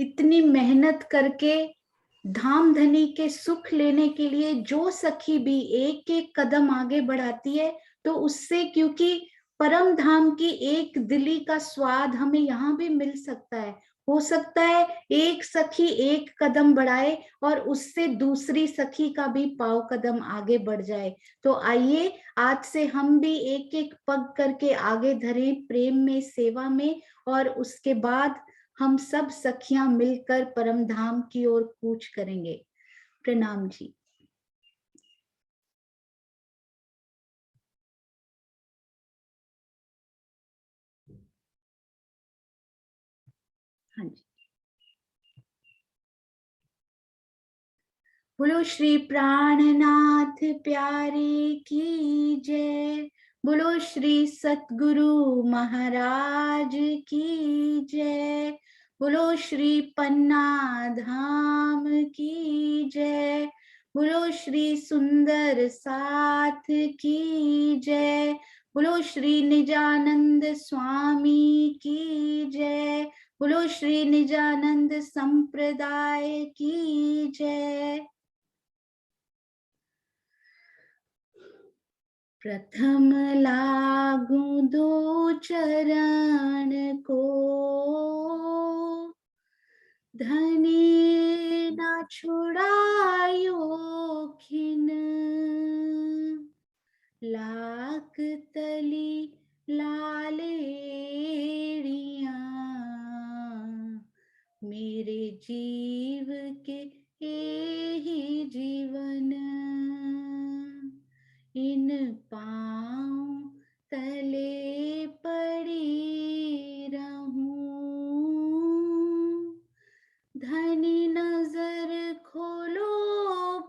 इतनी मेहनत करके धाम धनी के सुख लेने के लिए जो सखी भी एक एक कदम आगे बढ़ाती है, तो उससे, क्योंकि परम धाम की एक दिली का स्वाद हमें यहाँ भी मिल सकता है। हो सकता है एक सखी एक कदम बढ़ाए और उससे दूसरी सखी का भी पाव कदम आगे बढ़ जाए। तो आइए आज से हम भी एक एक पग करके आगे धरें प्रेम में, सेवा में, और उसके बाद हम सब सखियां मिलकर परम धाम की ओर कूच करेंगे। प्रणाम जी। हाँ जी। बोलो श्री प्राणनाथ प्यारे की जय। बोलो श्री सतगुरु महाराज की जय। बोलो श्री पन्ना धाम की जय। बोलो श्री सुंदर साथ की जय। बोलो श्री निजानंद स्वामी की जय। बोलो श्री निजानंद संप्रदाय की जय। प्रथम लागू दो चरण को, धनी न छुड़ायो खिन। लाख तली लालेड़ियां मेरे जीव के ही जीवन। इन पाँव तले पड़ी रहूं। धनी नजर खोलो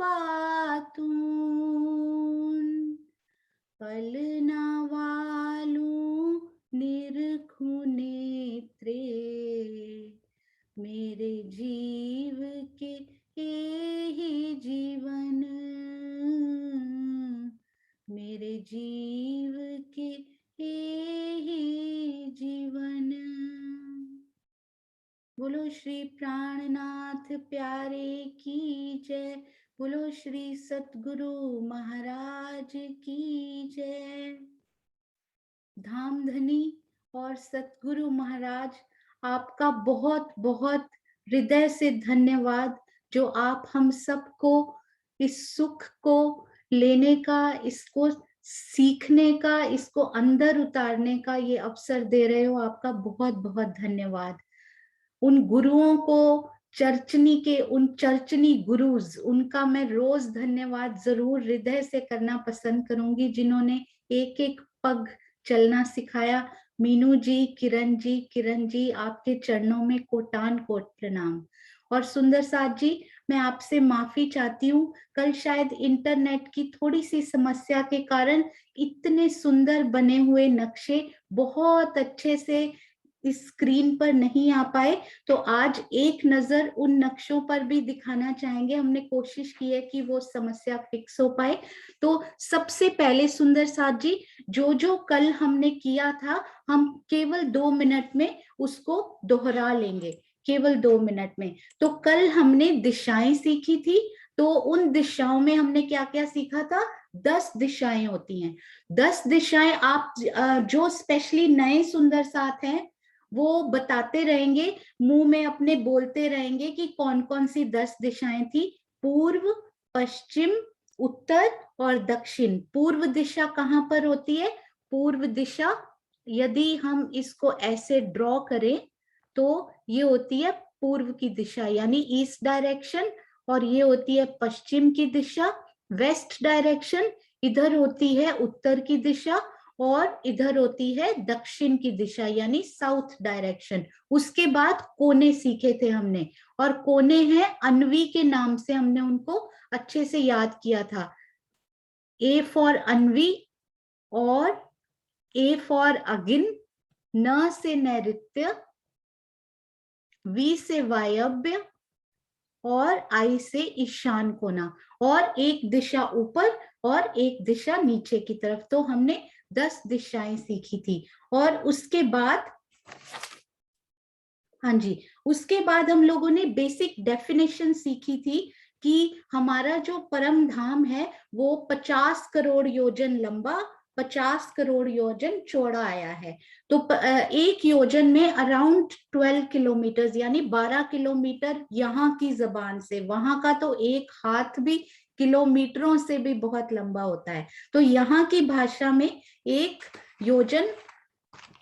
बातून, पल ना वालूं निरखूं नेत्रे। मेरे जीव के ही जीवन। मेरे जीव के ही जीवन। बोलो श्री प्राणनाथ प्यारे की जय। बोलो श्री सतगुरु महाराज की जय। धाम धनी और सतगुरु महाराज, आपका बहुत बहुत हृदय से धन्यवाद, जो आप हम सबको इस सुख को लेने का, इसको सीखने का, इसको अंदर उतारने का ये अवसर दे रहे हो। आपका बहुत बहुत धन्यवाद। उन गुरुओं को, चर्चनी के उन चर्चनी गुरुज, उनका मैं रोज धन्यवाद जरूर हृदय से करना पसंद करूंगी, जिन्होंने एक एक पग चलना सिखाया। मीनू जी, किरण जी, आपके चरणों में कोटान कोट प्रणाम। और सुंदर साथ जी, मैं आपसे माफी चाहती हूँ, कल शायद इंटरनेट की थोड़ी सी समस्या के कारण इतने सुंदर बने हुए नक्शे बहुत अच्छे से इस स्क्रीन पर नहीं आ पाए। तो आज एक नजर उन नक्शों पर भी दिखाना चाहेंगे। हमने कोशिश की है कि वो समस्या फिक्स हो पाए। तो सबसे पहले सुंदर साथ जी, जो जो कल हमने किया था, हम केवल 2 मिनट में उसको दोहरा लेंगे, केवल 2 मिनट में। तो कल हमने दिशाएं सीखी थी। तो उन दिशाओं में हमने क्या क्या सीखा था? 10 दिशाएं होती हैं। 10 दिशाएं आप जो स्पेशली नए सुंदर साथ हैं वो बताते रहेंगे, मुंह में अपने बोलते रहेंगे कि कौन कौन सी 10 दिशाएं थी। पूर्व, पश्चिम, उत्तर और दक्षिण। पूर्व दिशा कहाँ पर होती है? पूर्व दिशा, यदि हम इसको ऐसे ड्रॉ करें तो ये होती है पूर्व की दिशा, यानी ईस्ट डायरेक्शन। और ये होती है पश्चिम की दिशा, वेस्ट डायरेक्शन। इधर होती है उत्तर की दिशा और इधर होती है दक्षिण की दिशा, यानी साउथ डायरेक्शन। उसके बाद कोने सीखे थे हमने, और कोने हैं अन्वी के नाम से, हमने उनको अच्छे से याद किया था। ए फॉर अन्वी, और ए फॉर अगिन, न से नैऋत्य, वी से वायव्य, और आई से ईशान कोना, और एक दिशा ऊपर और एक दिशा नीचे की तरफ। तो हमने 10 दिशाएं सीखी थी। और उसके बाद हाँ जी, उसके बाद हम लोगों ने बेसिक डेफिनेशन सीखी थी कि हमारा जो परम धाम है वो 50 करोड़ योजन लंबा, 50 करोड़ योजन चौड़ा आया है। तो एक योजन में अराउंड 12 किलोमीटर यानी 12 किलोमीटर यहाँ की जबान से, वहां का तो एक हाथ भी किलोमीटरों से भी बहुत लंबा होता है। तो यहाँ की भाषा में एक योजन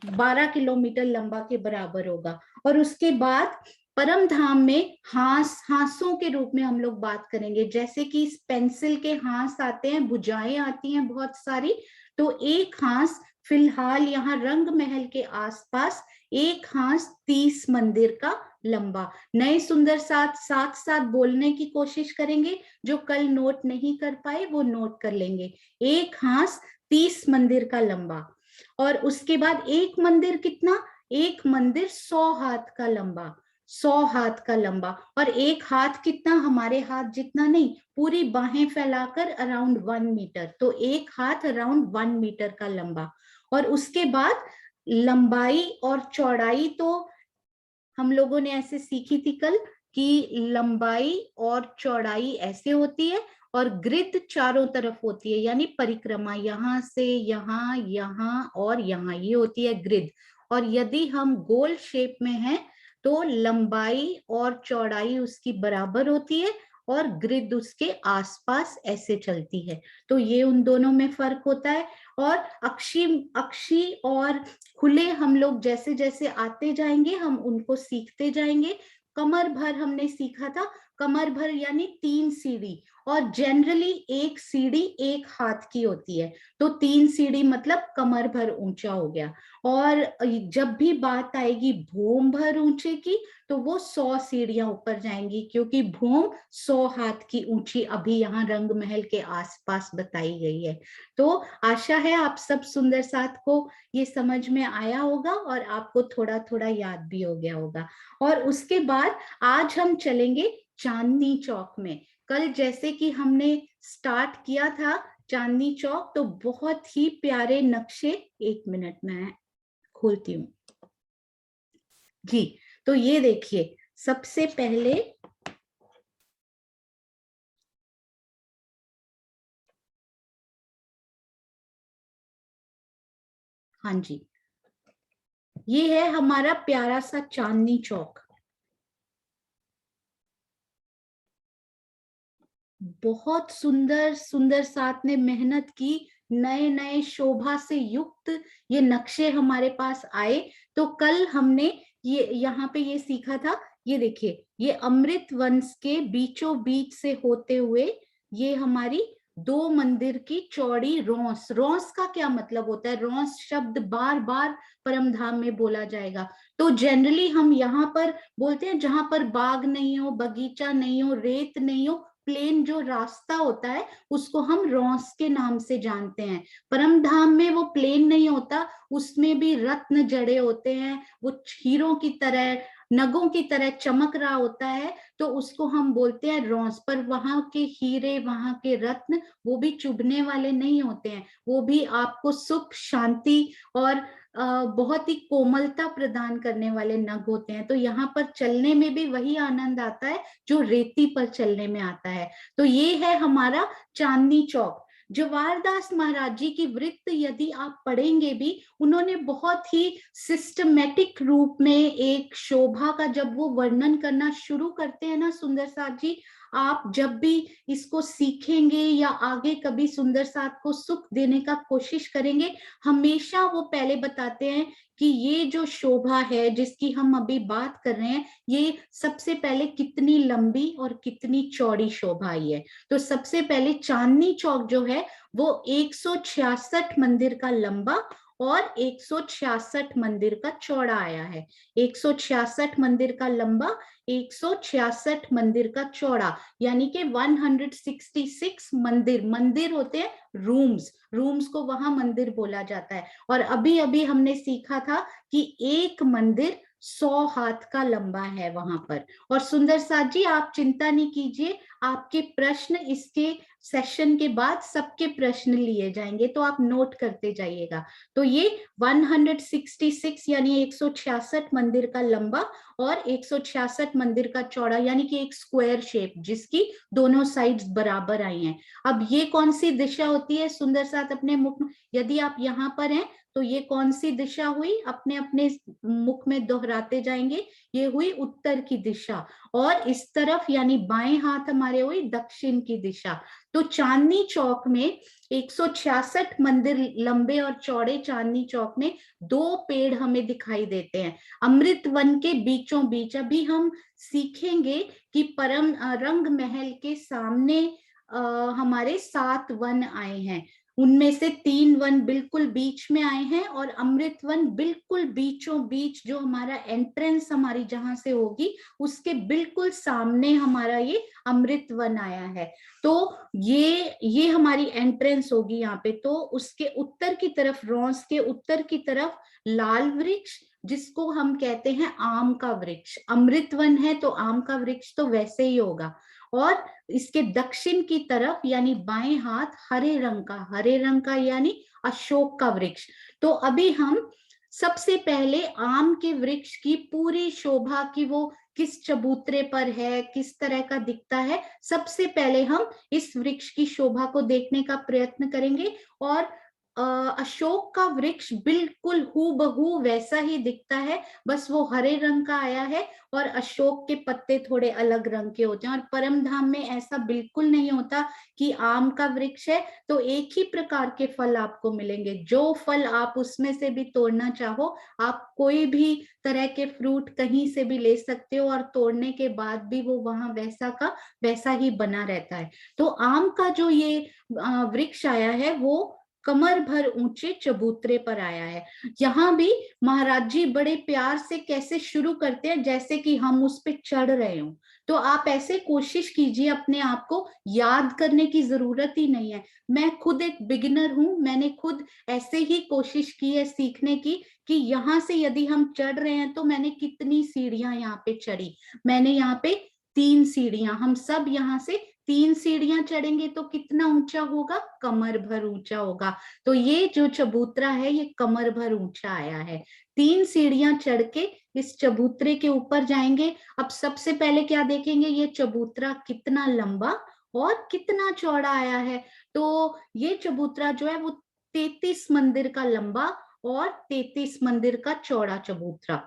12 किलोमीटर लंबा के बराबर होगा। और उसके बाद परम धाम में हांसों के रूप में हम लोग बात करेंगे, जैसे कि इस पेंसिल के हांस आते हैं, भुजाएं आती हैं बहुत सारी। तो एक हांस फिलहाल यहाँ रंग महल के आसपास, एक हांस 30 मंदिर का लंबा। नए सुंदर साथ साथ साथ बोलने की कोशिश करेंगे, जो कल नोट नहीं कर पाए वो नोट कर लेंगे। एक हांस 30 मंदिर का लंबा। और उसके बाद एक मंदिर कितना, एक मंदिर 100 हाथ का लंबा, 100 हाथ का लंबा। और एक हाथ कितना, हमारे हाथ जितना नहीं, पूरी बाहें फैलाकर अराउंड 1 मीटर। तो एक हाथ अराउंड 1 मीटर का लंबा। और उसके बाद लंबाई और चौड़ाई तो हम लोगों ने ऐसे सीखी थी कल कि लंबाई और चौड़ाई ऐसे होती है, और ग्रिड चारों तरफ होती है, यानी परिक्रमा, यहां से यहाँ, यहाँ और यहाँ, ये होती है ग्रिड। और यदि हम गोल शेप में हैं तो लंबाई और चौड़ाई उसकी बराबर होती है, और ग्रिड उसके आसपास ऐसे चलती है। तो ये उन दोनों में फर्क होता है। और अक्षी अक्षी और खुले हम लोग जैसे जैसे आते जाएंगे हम उनको सीखते जाएंगे। कमर भर हमने सीखा था, कमर भर यानी 3 सीढ़ी, और जनरली एक सीढ़ी एक हाथ की होती है, तो 3 सीढ़ी मतलब कमर भर ऊंचा हो गया। और जब भी बात आएगी भूम भर ऊंचे की, तो वो 100 सीढ़ियां ऊपर जाएंगी, क्योंकि भूम 100 हाथ की ऊंची अभी यहाँ रंग महल के आसपास बताई गई है। तो आशा है आप सब सुंदर साथ को ये समझ में आया होगा, और आपको थोड़ा थोड़ा याद भी हो गया होगा। और उसके बाद आज हम चलेंगे चांदनी चौक में। कल जैसे कि हमने स्टार्ट किया था चांदनी चौक, तो बहुत ही प्यारे नक्शे, एक मिनट में खोलती हूँ जी। तो ये देखिए, सबसे पहले हाँ जी, ये है हमारा प्यारा सा चांदनी चौक। बहुत सुंदर सुंदर साथ ने मेहनत की, नए नए शोभा से युक्त ये नक्शे हमारे पास आए। तो कल हमने ये यहाँ पे ये सीखा था, ये देखिए, ये अमृत वंश के बीचों बीच से होते हुए ये हमारी 2 मंदिर की चौड़ी रौंस। रौंस का क्या मतलब होता है, रौंस शब्द बार बार परम धाम में बोला जाएगा। तो जनरली हम यहाँ पर बोलते हैं जहां पर बाग नहीं हो, बगीचा नहीं हो, रेत नहीं हो, प्लेन जो रास्ता होता है उसको हम रौंस के नाम से जानते हैं। परम धाम में वो प्लेन नहीं होता, उसमें भी रत्न जड़े होते हैं, वो हीरों की तरह, नगों की तरह चमक रहा होता है, तो उसको हम बोलते हैं रौंस। पर वहां के हीरे, वहां के रत्न वो भी चुभने वाले नहीं होते हैं, वो भी आपको सुख, शांति और बहुत ही कोमलता प्रदान करने वाले नग होते हैं। तो यहाँ पर चलने में भी वही आनंद आता है जो रेती पर चलने में आता है। तो ये है हमारा चांदनी चौक। जवाहरदास महाराज जी की वृत्त यदि आप पढ़ेंगे भी, उन्होंने बहुत ही सिस्टमेटिक रूप में एक शोभा का जब वो वर्णन करना शुरू करते हैं ना सुंदर साथ जी, आप जब भी इसको सीखेंगे या आगे कभी सुंदर साथ को सुख देने का कोशिश करेंगे, हमेशा वो पहले बताते हैं कि ये जो शोभा है जिसकी हम अभी बात कर रहे हैं, ये सबसे पहले कितनी लंबी और कितनी चौड़ी शोभा आई है। तो सबसे पहले चांदनी चौक जो है वो 166 मंदिर का लंबा और 166 मंदिर का चौड़ा आया है। 166 मंदिर का लंबा, 166 मंदिर का चौड़ा, यानी कि 166 मंदिर। मंदिर होते हैं रूम्स, रूम्स को वहां मंदिर बोला जाता है। और अभी अभी हमने सीखा था कि एक मंदिर 100 हाथ का लंबा है वहां पर। और सुंदर साथ जी आप चिंता नहीं कीजिए, आपके प्रश्न इसके सेशन के बाद सबके प्रश्न लिए जाएंगे, तो आप नोट करते जाइएगा। तो ये 166 यानी 166 मंदिर का लंबा और 166 मंदिर का चौड़ा, यानी कि एक स्क्वायर शेप जिसकी दोनों साइड्स बराबर आई हैं। अब ये कौन सी दिशा होती है सुंदर साथ अपने मुख में, यदि आप यहाँ पर हैं तो ये कौन सी दिशा हुई, अपने अपने मुख में दोहराते जाएंगे, ये हुई उत्तर की दिशा। और इस तरफ यानी बाएं हाथ हमारे हुई दक्षिण की दिशा। तो चांदनी चौक में 166 मंदिर लंबे और चौड़े चांदनी चौक में 2 पेड़ हमें दिखाई देते हैं अमृत वन के बीचों बीच। अभी हम सीखेंगे कि परम रंग महल के सामने हमारे 7 वन आए हैं, उनमें से 3 वन बिल्कुल बीच में आए हैं और अमृत वन बिल्कुल बीचों बीच, जो हमारा एंट्रेंस हमारी जहां से होगी उसके बिल्कुल सामने हमारा ये अमृत वन आया है। तो ये हमारी एंट्रेंस होगी यहाँ पे। तो उसके उत्तर की तरफ, रॉस के उत्तर की तरफ लाल वृक्ष, जिसको हम कहते हैं आम का वृक्ष, अमृत वन है तो आम का वृक्ष तो वैसे ही होगा। और इसके दक्षिण की तरफ यानी बाएं हाथ हरे रंग का यानी अशोक का वृक्ष। तो अभी हम सबसे पहले आम के वृक्ष की पूरी शोभा की वो किस चबूतरे पर है, किस तरह का दिखता है, सबसे पहले हम इस वृक्ष की शोभा को देखने का प्रयत्न करेंगे। और अशोक का वृक्ष बिल्कुल हूबहू वैसा ही दिखता है, बस वो हरे रंग का आया है और अशोक के पत्ते थोड़े अलग रंग के होते हैं। और परम धाम में ऐसा बिल्कुल नहीं होता कि आम का वृक्ष है तो एक ही प्रकार के फल आपको मिलेंगे, जो फल आप उसमें से भी तोड़ना चाहो, आप कोई भी तरह के फ्रूट कहीं से भी ले सकते हो और तोड़ने के बाद भी वो वहां वैसा का वैसा ही बना रहता है। तो आम का जो ये वृक्ष आया है वो कमर भर ऊंचे चबूतरे पर आया है। यहाँ भी महाराज जी बड़े प्यार से कैसे शुरू करते हैं जैसे कि हम उस पे चढ़ रहे हो। तो आप ऐसे कोशिश कीजिए, अपने आप को याद करने की जरूरत ही नहीं है। मैं खुद एक बिगिनर हूं, मैंने खुद ऐसे ही कोशिश की है सीखने की कि यहाँ से यदि हम चढ़ रहे हैं तो मैंने कितनी सीढ़ियां यहाँ पे चढ़ी। मैंने यहाँ पे 3 सीढ़ियां, हम सब यहाँ से 3 सीढ़ियां चढ़ेंगे तो कितना ऊंचा होगा, कमर भर ऊंचा होगा। तो ये जो चबूतरा है ये कमर भर ऊंचा आया है। 3 सीढ़ियां चढ़ के इस चबूतरे के ऊपर जाएंगे। अब सबसे पहले क्या देखेंगे, ये चबूतरा कितना लंबा और कितना चौड़ा आया है। तो ये चबूतरा जो है वो 33 मंदिर का लंबा और 33 मंदिर का चौड़ा चबूतरा।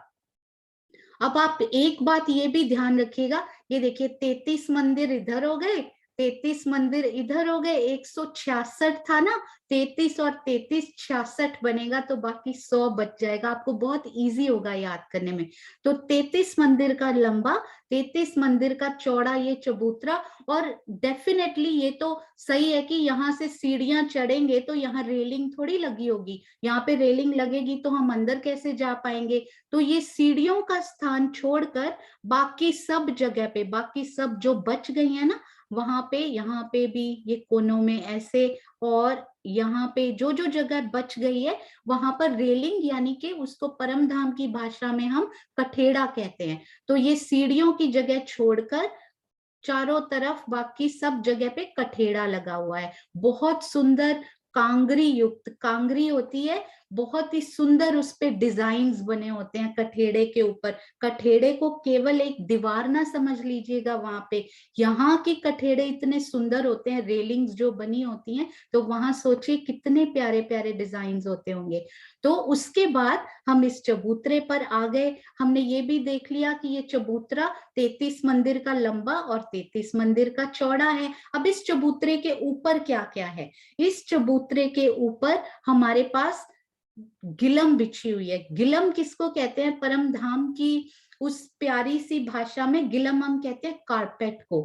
अब आप एक बात ये भी ध्यान रखिएगा, ये देखिए 33 मंदिर इधर हो गए, 33 मंदिर इधर हो गए, 166 था ना, 33 और 33 66 बनेगा तो बाकी 100 बच जाएगा, आपको बहुत इजी होगा याद करने में। तो 33 मंदिर का लंबा, 33 मंदिर का चौड़ा ये चबूतरा। और डेफिनेटली ये तो सही है कि यहाँ से सीढ़ियां चढ़ेंगे तो यहाँ रेलिंग थोड़ी लगी होगी, यहाँ पे रेलिंग लगेगी तो हम अंदर कैसे जा पाएंगे। तो ये सीढ़ियों का स्थान छोड़कर बाकी सब जगह पे, बाकी सब जो बच गई है ना, वहां पे, यहाँ पे भी ये कोनों में ऐसे, और यहाँ पे जो जो जगह बच गई है वहां पर रेलिंग, यानी कि उसको परम धाम की भाषा में हम कठेड़ा कहते हैं। तो ये सीढ़ियों की जगह छोड़कर चारों तरफ बाकी सब जगह पे कठेड़ा लगा हुआ है। बहुत सुंदर कांगरी युक्त, कांगरी होती है, बहुत ही सुंदर उस पे डिजाइन्स बने होते हैं कठेड़े के ऊपर। कठेड़े को केवल एक दीवार ना समझ लीजिएगा, वहां पे यहाँ के कठेड़े इतने सुंदर होते हैं, रेलिंग्स जो बनी होती हैं, तो वहां सोचिए कितने प्यारे प्यारे डिजाइन्स होते होंगे। तो उसके बाद हम इस चबूतरे पर आ गए। हमने ये भी देख लिया कि ये चबूतरा 33 मंदिर का लंबा और 33 मंदिर का चौड़ा है। अब इस चबूतरे के ऊपर क्या क्या है, इस चबूतरे के ऊपर हमारे पास गिलम बिछी हुई है। गिलम किसको कहते हैं, परम धाम की उस प्यारी सी भाषा में गिलम हम कहते हैं कारपेट को।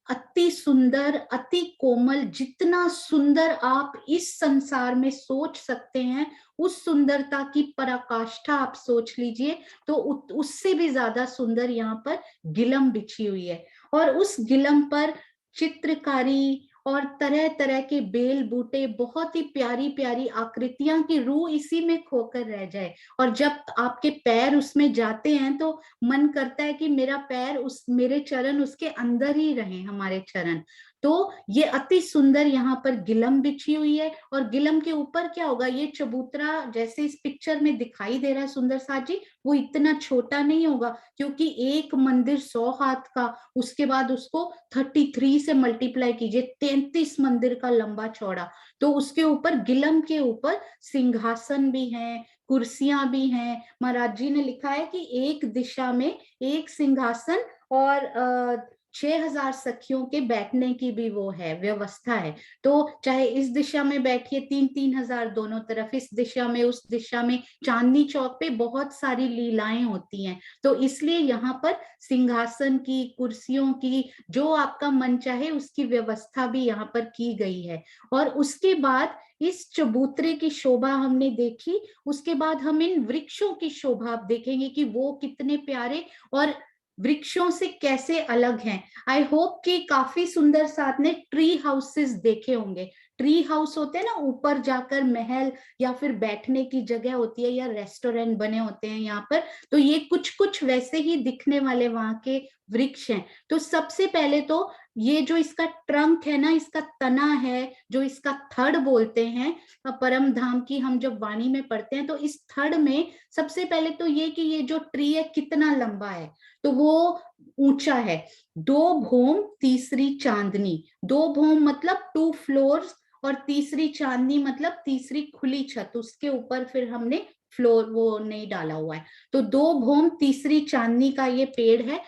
अति सुंदर, अति कोमल, जितना सुंदर आप इस संसार में सोच सकते हैं उस सुंदरता की पराकाष्ठा आप सोच लीजिए, तो उससे भी ज्यादा सुंदर यहाँ पर गिलम बिछी हुई है। और उस गिलम पर चित्रकारी और तरह तरह के बेल बूटे, बहुत ही प्यारी प्यारी आकृतियां की रूह इसी में खोकर रह जाए। और जब आपके पैर उसमें जाते हैं तो मन करता है कि मेरा पैर, उस मेरे चरण उसके अंदर ही रहे, हमारे चरण। तो ये अति सुंदर यहाँ पर गिलम बिछी हुई है, और गिलम के ऊपर क्या होगा, ये चबूतरा जैसे इस पिक्चर में दिखाई दे रहा है सुंदर साथ जी, वो इतना छोटा नहीं होगा, क्योंकि एक मंदिर 100 हाथ का, उसके बाद उसको 33 से मल्टीप्लाई कीजिए, 33 मंदिर का लंबा चौड़ा। तो उसके ऊपर गिलम के ऊपर सिंहासन भी है, कुर्सियां भी हैं। महाराज जी ने लिखा है कि एक दिशा में एक सिंहासन और 6000 सखियों के बैठने की भी वो है, व्यवस्था है। तो चाहे इस दिशा में बैठिए, 3-3 हजार दोनों तरफ, इस दिशा में उस दिशा में। चांदनी चौक पे बहुत सारी लीलाएं होती हैं, तो इसलिए यहाँ पर सिंहासन की, कुर्सियों की, जो आपका मन चाहे उसकी व्यवस्था भी यहाँ पर की गई है। और उसके बाद इस चबूतरे की शोभा हमने देखी, उसके बाद हम इन वृक्षों की शोभा आप देखेंगे कि वो कितने प्यारे और वृक्षों से कैसे अलग हैं। आई होप कि काफी सुंदर साथ ने ट्री हाउसेस देखे होंगे। ट्री हाउस होते हैं ना, ऊपर जाकर महल या फिर बैठने की जगह होती है, या रेस्टोरेंट बने होते हैं यहाँ पर। तो ये कुछ कुछ वैसे ही दिखने वाले वहां के वृक्ष हैं। तो सबसे पहले तो ये जो इसका ट्रंक है ना, इसका तना है, जो इसका थड़ बोलते हैं, परम धाम की हम जब वाणी में पढ़ते हैं, तो इस थड़ में सबसे पहले तो ये कि ये जो ट्री है कितना लंबा है, तो वो ऊंचा है। 2 भौम तीसरी चांदनी, 2 भौम मतलब 2 फ्लोर्स, और तीसरी चांदनी मतलब तीसरी खुली छत, उसके ऊपर फिर हमने फ्लोर वो नहीं डाला हुआ है। तो 2 भौम तीसरी चांदनी का ये पेड़ है।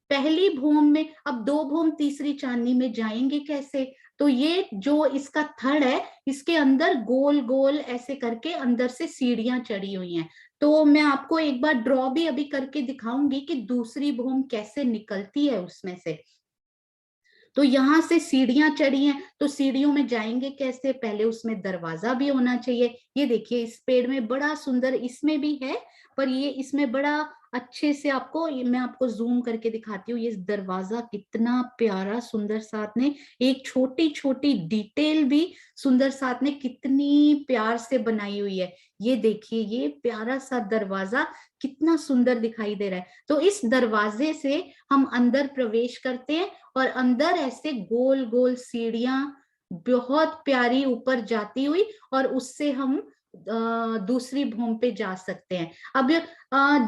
पहली भूम में, अब 2 भूम तीसरी चांदनी में जाएंगे कैसे, तो ये जो इसका थड़ है, इसके अंदर गोल गोल ऐसे करके अंदर से सीढ़ियां चढ़ी हुई हैं। तो मैं आपको एक बार ड्रॉ भी अभी करके दिखाऊंगी कि दूसरी भूम कैसे निकलती है उसमें से। तो यहाँ से सीढ़ियां चढ़ी हैं, तो सीढ़ियों में जाएंगे कैसे, पहले उसमें दरवाजा भी होना चाहिए। ये देखिए इस पेड़ में बड़ा सुंदर, इसमें भी है, पर ये इसमें बड़ा अच्छे से आपको, मैं आपको जूम करके दिखाती हूँ, ये दरवाजा कितना प्यारा सुंदर साथ ने, एक छोटी छोटी डिटेल भी सुंदर साथ ने कितनी प्यार से बनाई हुई है। ये देखिए ये प्यारा सा दरवाजा कितना सुंदर दिखाई दे रहा है। तो इस दरवाजे से हम अंदर प्रवेश करते हैं, और अंदर ऐसे गोल गोल सीढ़ियां बहुत प्यारी ऊपर जाती हुई, और उससे हम दूसरी भूमि पे जा सकते हैं। अब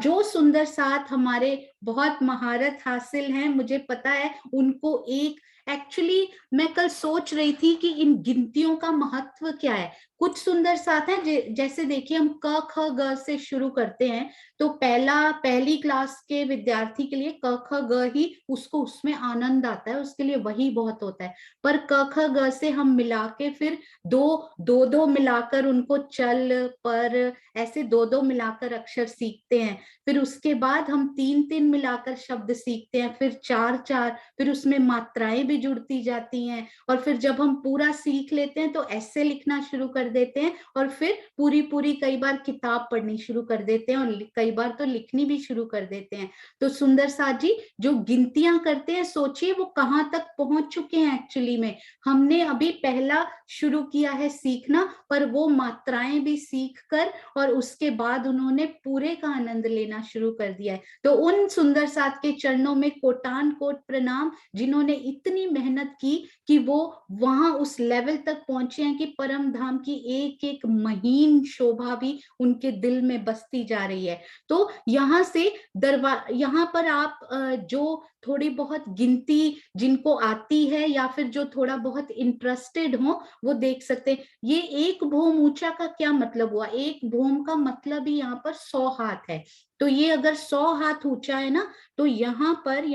जो सुंदर साथ हमारे बहुत महारत हासिल हैं, मुझे पता है उनको एक, एक्चुअली मैं कल सोच रही थी कि इन गिनतियों का महत्व क्या है। कुछ सुंदर साथ हैं, जैसे देखिए हम क ख ग से शुरू करते हैं, तो पहली क्लास के विद्यार्थी के लिए क ख ग ही उसको उसमें आनंद आता है, उसके लिए वही बहुत होता है। पर क ख ग से हम मिला के फिर दो मिलाकर उनको चल पर ऐसे दो मिलाकर अक्षर सीखते हैं। फिर उसके बाद हम 3 मिलाकर शब्द सीखते हैं, फिर 4 फिर उसमें मात्राएं भी जुड़ती जाती हैं। और फिर जब हम पूरा सीख लेते हैं तो ऐसे लिखना शुरू कर देते हैं, और फिर पूरी कई बार किताब पढ़नी शुरू कर देते हैं, और कई बार तो लिखनी भी शुरू कर देते हैं। तो सुंदर साथ जी जो गिनतियां करते हैं, सोचिए वो कहाँ तक पहुंच चुके हैं। एक्चुअली में हमने अभी पहला शुरू किया है सीखना, पर वो मात्राएं भी सीख कर और उसके बाद उन्होंने पूरे का आनंद लेना शुरू कर दिया है। तो उन सुंदर साथ के चरणों में कोटान कोट प्रणाम, जिन्होंने इतनी मेहनत की कि वो वहां उस लेवल तक पहुंचे हैं कि परम धाम की एक एक महीन शोभा भी उनके दिल में बसती जा रही है। तो यहाँ से यहाँ पर आप जो थोड़ी बहुत गिनती जिनको आती है, या फिर जो थोड़ा बहुत इंटरेस्टेड हो, वो देख सकते हैं। ये एक भौम ऊंचा का क्या मतलब हुआ, एक भौम का मतलब ही यहाँ पर 100 हाथ है। तो ये अगर 100 हाथ ऊंचा है ना, तो यहाँ पर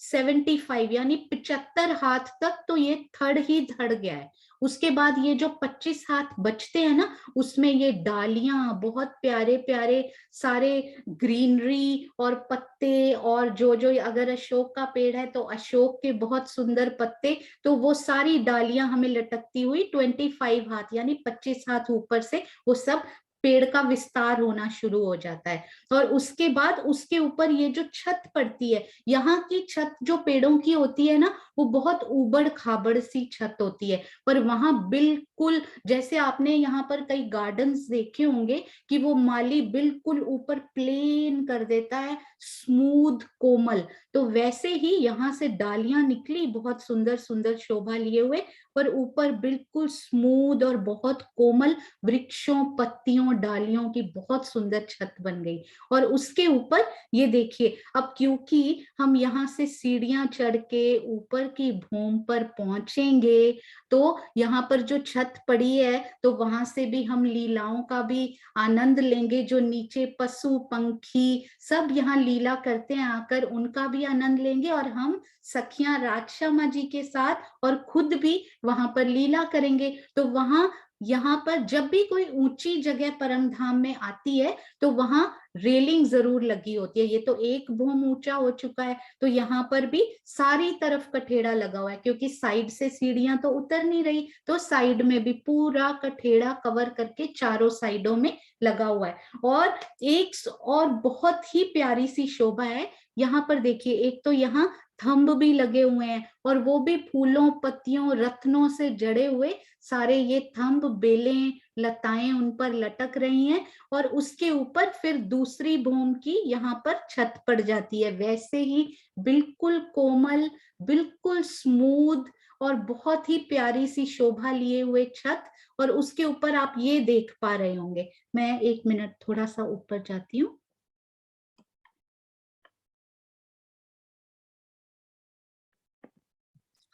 75 यानी 75 हाथ तक तो ये थड़ ही धड़ गया है। उसके बाद ये जो 25 हाथ बचते हैं ना, उसमें ये डालियां बहुत प्यारे प्यारे सारे ग्रीनरी और पत्ते, और जो जो अगर अशोक का पेड़ है तो अशोक के बहुत सुंदर पत्ते, तो वो सारी डालियां हमें लटकती हुई 25 हाथ यानी 25 हाथ ऊपर से वो सब पेड़ का विस्तार होना शुरू हो जाता है। और उसके बाद उसके ऊपर ये जो छत पड़ती है, यहाँ की छत जो पेड़ों की होती है ना, वो बहुत उबड़ खाबड़ सी छत होती है, पर वहां बिल्कुल बिल्कुल जैसे आपने यहाँ पर कई गार्डन्स देखे होंगे कि वो माली बिल्कुल ऊपर प्लेन कर देता है, स्मूथ कोमल, तो वैसे ही यहाँ से डालियां निकली बहुत सुंदर सुंदर शोभा लिए हुए, पर ऊपर बिल्कुल स्मूथ और बहुत कोमल वृक्षों, पत्तियों, डालियों की बहुत सुंदर छत बन गई। और उसके ऊपर ये देखिए, अब क्योंकि हम यहाँ से सीढ़ियां चढ़ के ऊपर की भूमि पर पहुंचेंगे, तो यहाँ पर जो छत पड़ी है तो वहां से भी हम लीलाओं का भी आनंद लेंगे। जो नीचे पशु पंखी सब यहाँ लीला करते हैं, आकर उनका भी आनंद लेंगे, और हम सखियां राजश्यामा जी के साथ और खुद भी वहां पर लीला करेंगे। तो वहां यहाँ पर जब भी कोई ऊंची जगह परम धाम में आती है तो वहां रेलिंग जरूर लगी होती है। ये तो एक भूम ऊंचा हो चुका है, तो यहाँ पर भी सारी तरफ कठेड़ा लगा हुआ है, क्योंकि साइड से सीढ़ियां तो उतर नहीं रही, तो साइड में भी पूरा कठेड़ा कवर करके चारों साइडों में लगा हुआ है। और एक और बहुत ही प्यारी सी शोभा है यहाँ पर, देखिए एक तो यहाँ थंब भी लगे हुए हैं, और वो भी फूलों, पत्तियों, रत्नों से जड़े हुए सारे ये थंब, बेलें, लताएं उन पर लटक रही हैं। और उसके ऊपर फिर दूसरी भूमि की यहाँ पर छत पड़ जाती है, वैसे ही बिल्कुल कोमल, बिल्कुल स्मूथ और बहुत ही प्यारी सी शोभा लिए हुए छत। और उसके ऊपर आप ये देख पा रहे होंगे, मैं एक मिनट थोड़ा सा ऊपर जाती हूँ।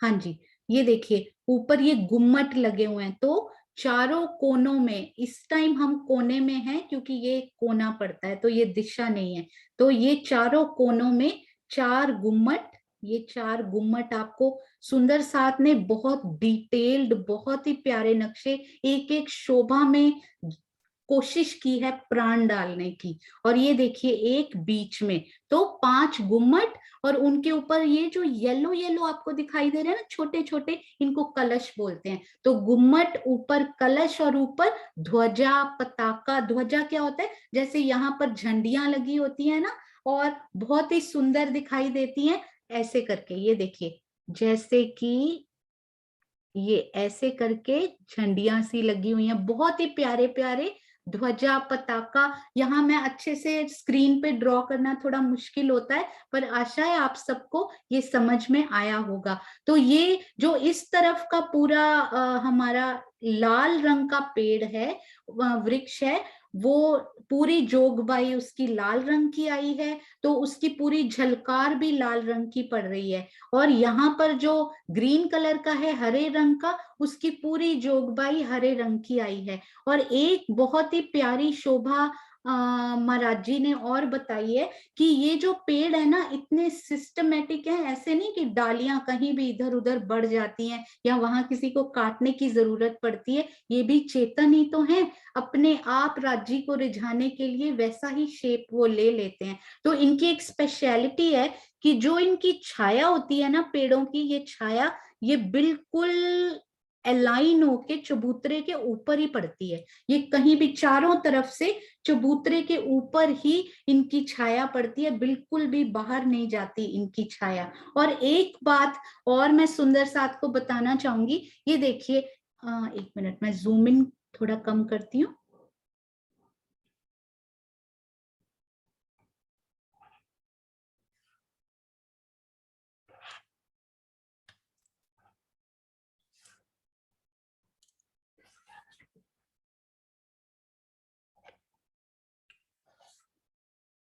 हाँ जी, ये देखिए ऊपर ये गुम्मट लगे हुए हैं, तो चारों कोनों में, इस टाइम हम कोने में हैं क्योंकि ये कोना पड़ता है तो ये दिशा नहीं है, तो ये चारों कोनों में चार गुम्मट, ये चार गुम्मट आपको सुंदर, साथ में बहुत डिटेल्ड, बहुत ही प्यारे नक्शे, एक एक शोभा में कोशिश की है प्राण डालने की। और ये देखिए एक बीच में तो पांच गुम्मट, और उनके ऊपर ये जो येलो येलो आपको दिखाई दे रहे हैं ना छोटे छोटे, इनको कलश बोलते हैं। तो गुम्मट, ऊपर कलश, और ऊपर ध्वजा, पताका। ध्वजा क्या होता है, जैसे यहाँ पर झंडियां लगी होती है ना, और बहुत ही सुंदर दिखाई देती हैं ऐसे करके। ये देखिए जैसे कि ये ऐसे करके झंडियां सी लगी हुई हैं, बहुत ही प्यारे प्यारे ध्वजा, पताका। यहाँ मैं अच्छे से स्क्रीन पे ड्रॉ करना थोड़ा मुश्किल होता है, पर आशा है आप सबको ये समझ में आया होगा। तो ये जो इस तरफ का पूरा हमारा लाल रंग का पेड़ है, वृक्ष है, वो पूरी जोगबाई उसकी लाल रंग की आई है, तो उसकी पूरी झलकार भी लाल रंग की पड़ रही है। और यहाँ पर जो ग्रीन कलर का है, हरे रंग का, उसकी पूरी जोगबाई हरे रंग की आई है। और एक बहुत ही प्यारी शोभा महाराज जी ने और बताई है कि ये जो पेड़ है ना इतने सिस्टमेटिक है, ऐसे नहीं कि डालियां कहीं भी इधर उधर बढ़ जाती हैं या वहां किसी को काटने की जरूरत पड़ती है, ये भी चेतन ही तो है, अपने आप राज्य को रिझाने के लिए वैसा ही शेप वो ले लेते हैं। तो इनकी एक स्पेशलिटी है कि जो इनकी छाया होती है ना पेड़ों की, ये छाया ये बिल्कुल अलाइन होके चबूतरे के ऊपर ही पड़ती है। ये कहीं भी चारों तरफ से चबूतरे के ऊपर ही इनकी छाया पड़ती है, बिल्कुल भी बाहर नहीं जाती इनकी छाया। और एक बात और मैं सुंदर साथ को बताना चाहूंगी, ये देखिए, एक मिनट मैं जूम इन थोड़ा कम करती हूँ।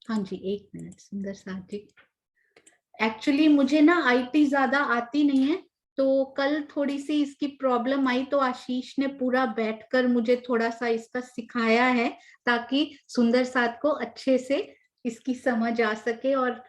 हाँ जी, एक मिनट सुंदर साथ जी। एक्चुअली मुझे ना आईटी ज्यादा आती नहीं है, तो कल थोड़ी सी इसकी प्रॉब्लम आई, तो आशीष ने पूरा बैठकर मुझे थोड़ा सा इसका सिखाया है, ताकि सुंदर साथ को अच्छे से इसकी समझ आ सके और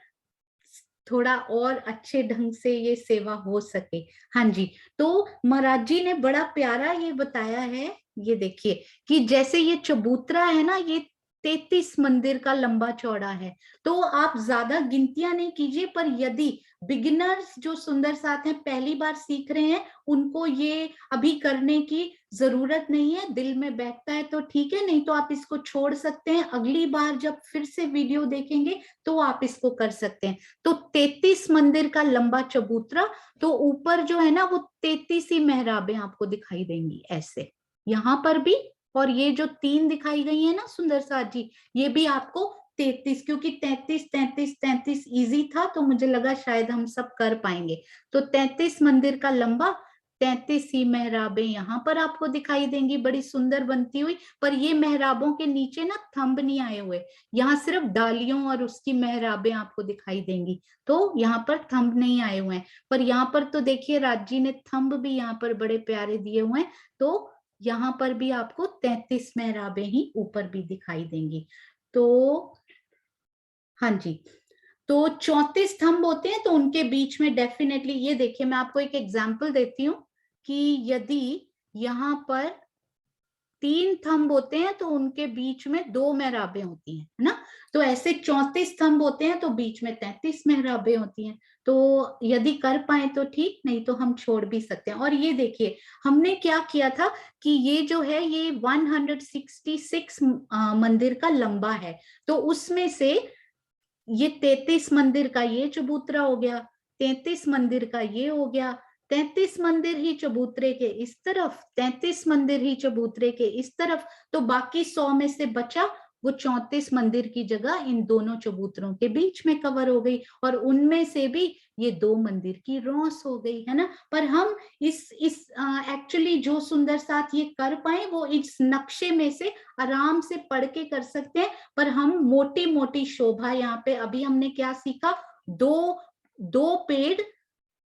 थोड़ा और अच्छे ढंग से ये सेवा हो सके। हाँ जी, तो महाराज जी ने बड़ा प्यारा ये बताया है, ये देखिए कि जैसे ये चबूतरा है ना, ये 33 मंदिर का लंबा चौड़ा है, तो आप ज्यादा गिनतियां नहीं कीजिए, पर यदि बिगिनर्स जो सुंदर साथ हैं, पहली बार सीख रहे हैं, उनको ये अभी करने की जरूरत नहीं है। दिल में बैठता है तो ठीक है, नहीं तो आप इसको छोड़ सकते हैं। अगली बार जब फिर से वीडियो देखेंगे तो आप इसको कर सकते हैं। तो 33 मंदिर का लंबा चबूतरा, तो ऊपर जो है ना वो 33 ही मेहराबें आपको दिखाई देंगी ऐसे, यहाँ पर भी। और ये जो 3 दिखाई गई है ना सुंदर साथ जी, ये भी आपको 33, क्योंकि 33 33 33 इजी था तो मुझे लगा शायद हम सब कर पाएंगे। तो 33 मंदिर का लंबा, 33 ही मेहराबें यहाँ पर आपको दिखाई देंगी, बड़ी सुंदर बनती हुई। पर ये मेहराबों के नीचे ना थंब नहीं आए हुए, यहाँ सिर्फ डालियों और उसकी मेहराबें आपको दिखाई देंगी, तो यहाँ पर थंब नहीं आए हुए हैं। पर यहाँ पर तो देखिए राज जी ने थंब भी यहाँ पर बड़े प्यारे दिए हुए हैं, तो यहाँ पर भी आपको 33 मेहराबें ही ऊपर भी दिखाई देंगी। तो हाँ जी, तो 34 स्तंभ होते हैं, तो उनके बीच में डेफिनेटली, ये देखिए मैं आपको एक एग्जांपल देती हूँ कि यदि यहाँ पर 3 स्तंभ होते हैं तो उनके बीच में 2 मेहराबें होती हैं, है ना। तो ऐसे 34 स्तंभ होते हैं तो बीच में 33 मेहराबें होती हैं। तो यदि कर पाए तो ठीक, नहीं तो हम छोड़ भी सकते हैं। और ये देखिए हमने क्या किया था कि ये जो है ये 166 मंदिर का लंबा है, तो उसमें से ये 33 मंदिर का ये चबूतरा हो गया, 33 मंदिर का ये हो गया, 33 मंदिर ही चबूतरे के इस तरफ, 33 मंदिर ही चबूतरे के इस तरफ, तो बाकी 100 में से बचा वो 34 मंदिर की जगह इन दोनों चबूतरों के बीच में कवर हो गई, और उनमें से भी ये 2 मंदिर की रौस हो गई, है ना। पर हम इस एक्चुअली जो सुंदर साथ ये कर पाए वो इस नक्शे में से आराम से पढ़ के कर सकते हैं। पर हम मोटी मोटी शोभा यहाँ पे, अभी हमने क्या सीखा, दो पेड़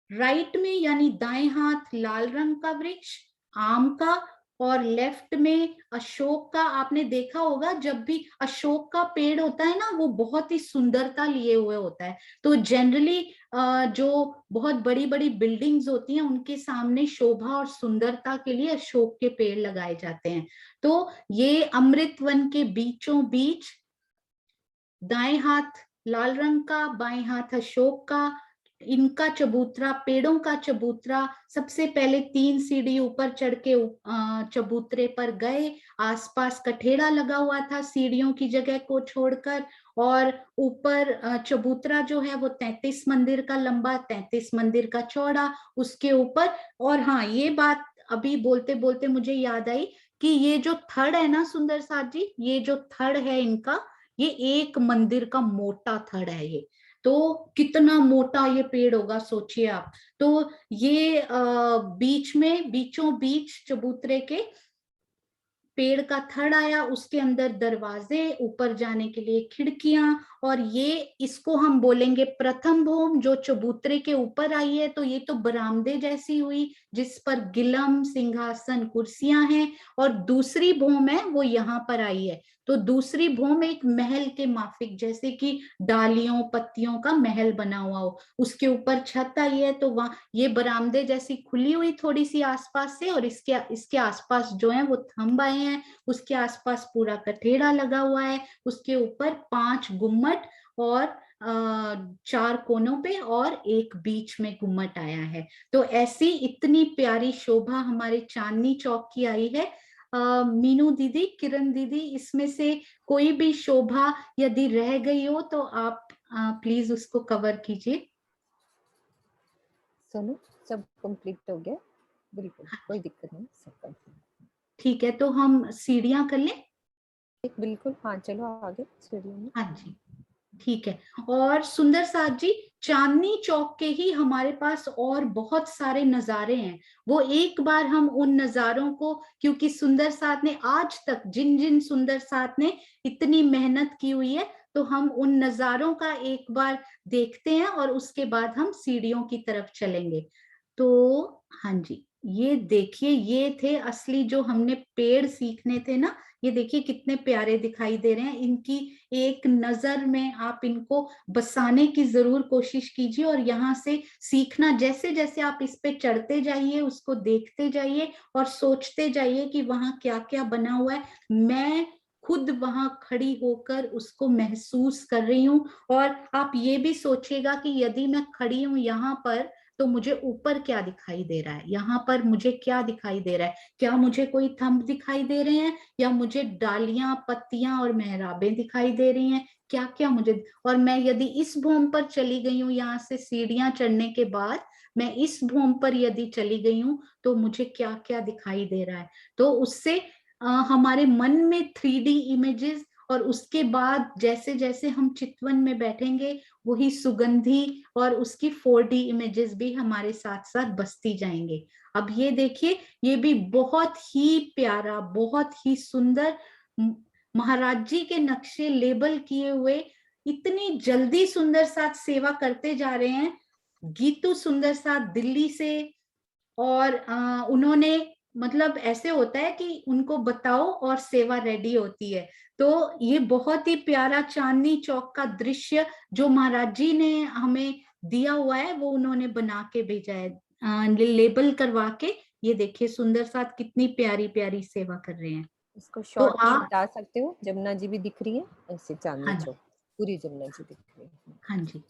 राइट में यानी दाएं हाथ लाल रंग का वृक्ष आम का, और लेफ्ट में अशोक का। आपने देखा होगा जब भी अशोक का पेड़ होता है ना वो बहुत ही सुंदरता लिए हुए होता है। तो जनरली जो बहुत बड़ी बड़ी बिल्डिंग्स होती हैं उनके सामने शोभा और सुंदरता के लिए अशोक के पेड़ लगाए जाते हैं। तो ये अमृत वन के बीचों बीच दाएं हाथ लाल रंग का, बाएं हाथ अशोक का, इनका चबूतरा, पेड़ों का चबूतरा। सबसे पहले 3 सीढ़ी ऊपर चढ़ के चबूतरे पर गए, आसपास कठेड़ा लगा हुआ था सीढ़ियों की जगह को छोड़कर, और ऊपर चबूतरा जो है वो 33 मंदिर का लंबा, 33 मंदिर का चौड़ा, उसके ऊपर। और हाँ, ये बात अभी बोलते बोलते मुझे याद आई कि ये जो थड़ है ना सुंदर साथ जी, ये जो थड़ है इनका, ये एक मंदिर का मोटा थड़ है ये। तो कितना मोटा ये पेड़ होगा सोचिए आप। तो ये बीच में बीचों बीच चबूतरे के पेड़ का थड़ आया, उसके अंदर दरवाजे, ऊपर जाने के लिए खिड़कियां, और ये इसको हम बोलेंगे प्रथम भूम जो चबूतरे के ऊपर आई है। तो ये तो बरामदे जैसी हुई जिस पर गिलम सिंहासन कुर्सियां हैं, और दूसरी भूम है वो यहाँ पर आई है। तो दूसरी भूम एक महल के माफिक, जैसे कि डालियों पत्तियों का महल बना हुआ हो, उसके ऊपर छत आई है। तो वहां ये बरामदे जैसी खुली हुई थोड़ी सी आसपास से, और इसके आसपास जो है वो थंब आए हैं, उसके आसपास पूरा कठेड़ा लगा हुआ है, उसके ऊपर 5 गुम्मट, और 4 कोनों पे और एक बीच में गुम्मट आया है। तो ऐसी इतनी प्यारी शोभा हमारे चांदनी चौक की आई है। मीनू दीदी, किरण दीदी, इसमें से कोई भी शोभा यदि रह गई हो तो आप प्लीज उसको कवर कीजिए। सोनू, सब कंप्लीट हो गया, बिल्कुल कोई दिक्कत नहीं, सब कंप्लीट। ठीक है, तो हम सीढ़ियां कर लें। बिल्कुल, हाँ चलो आगे सीढ़ियों में। हाँ जी, ठीक है। और सुंदर साथ जी, चांदनी चौक के ही हमारे पास और बहुत सारे नजारे हैं, वो एक बार हम उन नजारों को, क्योंकि सुंदर साथ ने आज तक जिन जिन सुंदर साथ ने इतनी मेहनत की हुई है, तो हम उन नजारों का एक बार देखते हैं और उसके बाद हम सीढ़ियों की तरफ चलेंगे। तो हाँ जी, ये देखिए, ये थे असली जो हमने पेड़ सीखने थे ना, ये देखिए कितने प्यारे दिखाई दे रहे हैं। इनकी एक नजर में आप इनको बसाने की जरूर कोशिश कीजिए, और यहाँ से सीखना, जैसे जैसे आप इस पे चढ़ते जाइए उसको देखते जाइए और सोचते जाइए कि वहां क्या क्या बना हुआ है। मैं खुद वहां खड़ी होकर उसको महसूस कर रही हूँ। और आप ये भी सोचिएगा कि यदि मैं खड़ी हूँ यहाँ पर तो मुझे ऊपर क्या दिखाई दे रहा है, यहाँ पर मुझे क्या दिखाई दे रहा है, क्या मुझे कोई थंब दिखाई दे रहे हैं या मुझे डालियां पत्तियां और मेहराबें दिखाई दे रही हैं, क्या क्या मुझे। और मैं यदि इस भूमि पर चली गई हूँ, यहाँ से सीढ़ियां चढ़ने के बाद मैं इस भूमि पर यदि चली गई हूँ तो मुझे क्या क्या दिखाई दे रहा है। तो उससे हमारे मन में 3D इमेजेस, और उसके बाद जैसे जैसे हम चितवन में बैठेंगे वही सुगंधी और उसकी 4D इमेजेस भी हमारे साथ साथ बसती जाएंगे। अब ये देखिए, ये भी बहुत ही प्यारा, बहुत ही सुंदर महाराज जी के नक्शे लेबल किए हुए, इतनी जल्दी सुंदर साथ सेवा करते जा रहे हैं। गीतू सुंदर साथ दिल्ली से, और उन्होंने मतलब ऐसे होता है कि उनको बताओ और सेवा रेडी होती है। तो ये बहुत ही प्यारा चांदनी चौक का दृश्य जो महाराज जी ने हमें दिया हुआ है वो उन्होंने बना के भेजा है, लेबल करवा के। ये देखिए सुंदर साथ कितनी प्यारी प्यारी सेवा कर रहे हैं। इसको तो शॉर्ट में आप, बता सकते हो, जमुना जी भी दिख रही है ऐसे, चांदनी हाँ जी, चौक पूरी जमुना जी दिख रही है। हाँ जी,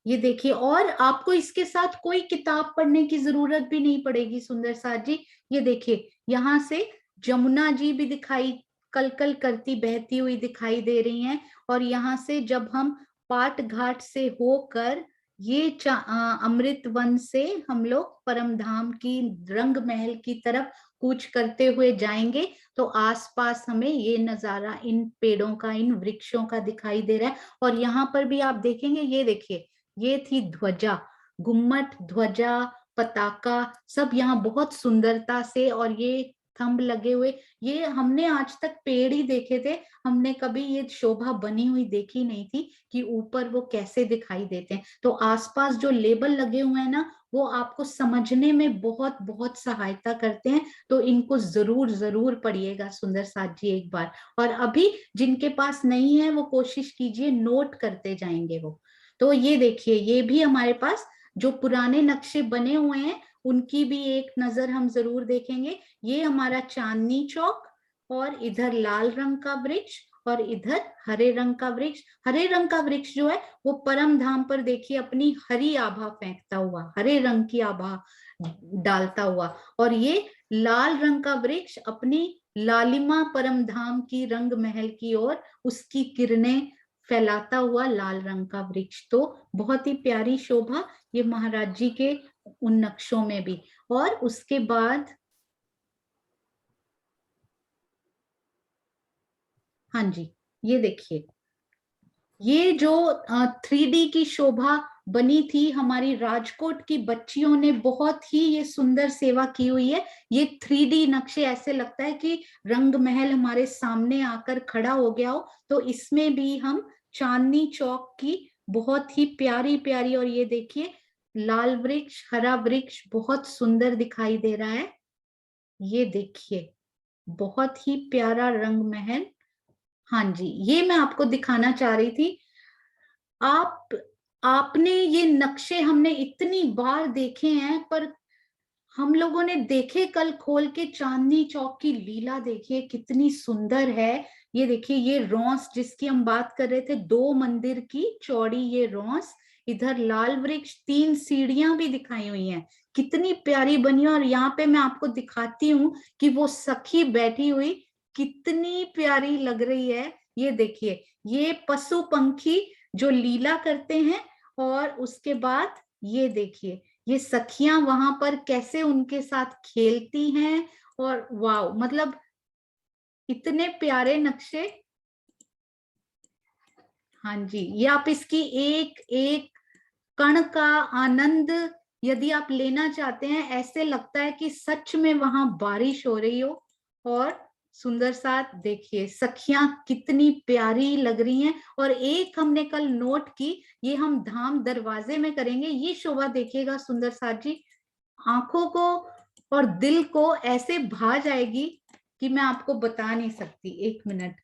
ये देखिए। और आपको इसके साथ कोई किताब पढ़ने की जरूरत भी नहीं पड़ेगी सुंदर साथ जी। ये देखिए यहाँ से जमुना जी भी दिखाई कल कल करती बहती हुई दिखाई दे रही हैं। और यहाँ से जब हम पाट घाट से होकर ये अमृत वन से हम लोग परम धाम की रंग महल की तरफ कूच करते हुए जाएंगे तो आसपास हमें ये नजारा इन पेड़ों का, इन वृक्षों का दिखाई दे रहा है। और यहाँ पर भी आप देखेंगे, ये देखिए, ये थी ध्वजा, गुम्मट, ध्वजा, पताका, सब यहाँ बहुत सुंदरता से, और ये थंब लगे हुए। ये हमने आज तक पेड़ ही देखे थे, हमने कभी ये शोभा बनी हुई देखी नहीं थी कि ऊपर वो कैसे दिखाई देते हैं। तो आसपास जो लेबल लगे हुए हैं ना, वो आपको समझने में बहुत बहुत सहायता करते हैं। तो इनको जरूर जरूर पढ़िएगा सुंदर साथ जी एक बार। और अभी जिनके पास नहीं है वो कोशिश कीजिए, नोट करते जाएंगे वो। तो ये देखिए, ये भी हमारे पास जो पुराने नक्शे बने हुए हैं उनकी भी एक नजर हम जरूर देखेंगे। ये हमारा चांदनी चौक, और इधर लाल रंग का वृक्ष, और इधर हरे रंग का वृक्ष। हरे रंग का वृक्ष जो है वो परम धाम पर देखिए अपनी हरी आभा फेंकता हुआ, हरे रंग की आभा डालता हुआ। और ये लाल रंग का वृक्ष अपनी लालिमा परम धाम की रंग महल की ओर उसकी किरणें फैलाता हुआ लाल रंग का वृक्ष। तो बहुत ही प्यारी शोभा ये महाराज जी के उन नक्शों में भी। और उसके बाद, हाँ जी, ये देखिए, ये जो 3D की शोभा बनी थी हमारी राजकोट की बच्चियों ने, बहुत ही ये सुंदर सेवा की हुई है। ये 3D नक्शे, ऐसे लगता है कि रंग महल हमारे सामने आकर खड़ा हो गया हो। तो इसमें भी हम चांदनी चौक की बहुत ही प्यारी प्यारी, और ये देखिए लाल वृक्ष, हरा वृक्ष बहुत सुंदर दिखाई दे रहा है। ये देखिए बहुत ही प्यारा रंग महल। हाँ जी, ये मैं आपको दिखाना चाह रही थी। आप आपने ये नक्शे हमने इतनी बार देखे हैं, पर हम लोगों ने देखे कल खोल के चांदनी चौक की लीला देखिए कितनी सुंदर है। ये देखिए, ये रौंस जिसकी हम बात कर रहे थे, 2 मंदिर की चौड़ी ये रौंस, इधर लाल वृक्ष, 3 सीढ़ियां भी दिखाई हुई हैं, कितनी प्यारी बनी है। और यहाँ पे मैं आपको दिखाती हूँ कि वो सखी बैठी हुई कितनी प्यारी लग रही है। ये देखिए, ये पशु पंखी जो लीला करते हैं, और उसके बाद ये देखिए ये सखियां वहां पर कैसे उनके साथ खेलती हैं। और वाव, मतलब इतने प्यारे नक्शे। हाँ जी, ये आप इसकी एक एक कण का आनंद यदि आप लेना चाहते हैं, ऐसे लगता है कि सच में वहां बारिश हो रही हो। और सुंदर साथ देखिए सखियां कितनी प्यारी लग रही हैं। और एक हमने कल नोट की, ये हम धाम दरवाजे में करेंगे, ये शोभा देखिएगा सुंदर साथ जी, आंखों को और दिल को ऐसे भा जाएगी कि मैं आपको बता नहीं सकती। एक मिनट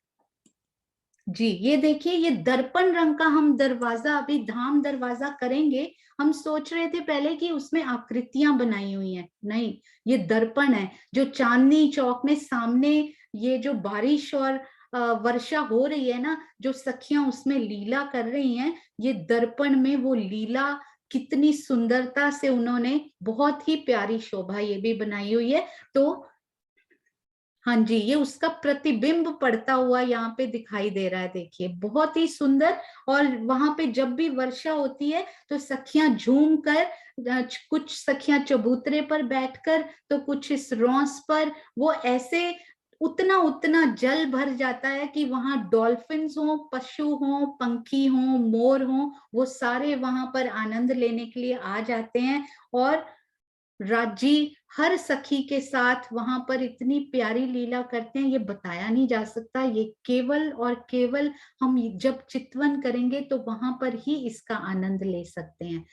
जी, ये देखिए, ये दर्पण रंग का हम दरवाजा अभी धाम दरवाजा करेंगे। हम सोच रहे थे पहले कि उसमें आकृतियां बनाई हुई हैं, नहीं, ये दर्पण है जो चांदनी चौक में सामने ये जो बारिश और वर्षा हो रही है ना, जो सखियां उसमें लीला कर रही हैं, ये दर्पण में वो लीला कितनी सुंदरता से उन्होंने, बहुत ही प्यारी शोभा ये भी बनाई हुई है। तो हाँ जी, ये उसका प्रतिबिंब पड़ता हुआ यहाँ पे दिखाई दे रहा है, देखिए बहुत ही सुंदर। और वहां पे जब भी वर्षा होती है तो सखियां झूम कर, कुछ सखियां चबूतरे पर बैठकर, तो कुछ इस रॉस पर, वो ऐसे उतना उतना जल भर जाता है कि वहां डॉल्फिन्स हो, पशु हो, पंखी हो, मोर हो, वो सारे वहां पर आनंद लेने के लिए आ जाते हैं। और राजी हर सखी के साथ वहां पर इतनी प्यारी लीला करते हैं, ये बताया नहीं जा सकता। ये केवल और केवल हम जब चितवन करेंगे तो वहां पर ही इसका आनंद ले सकते हैं।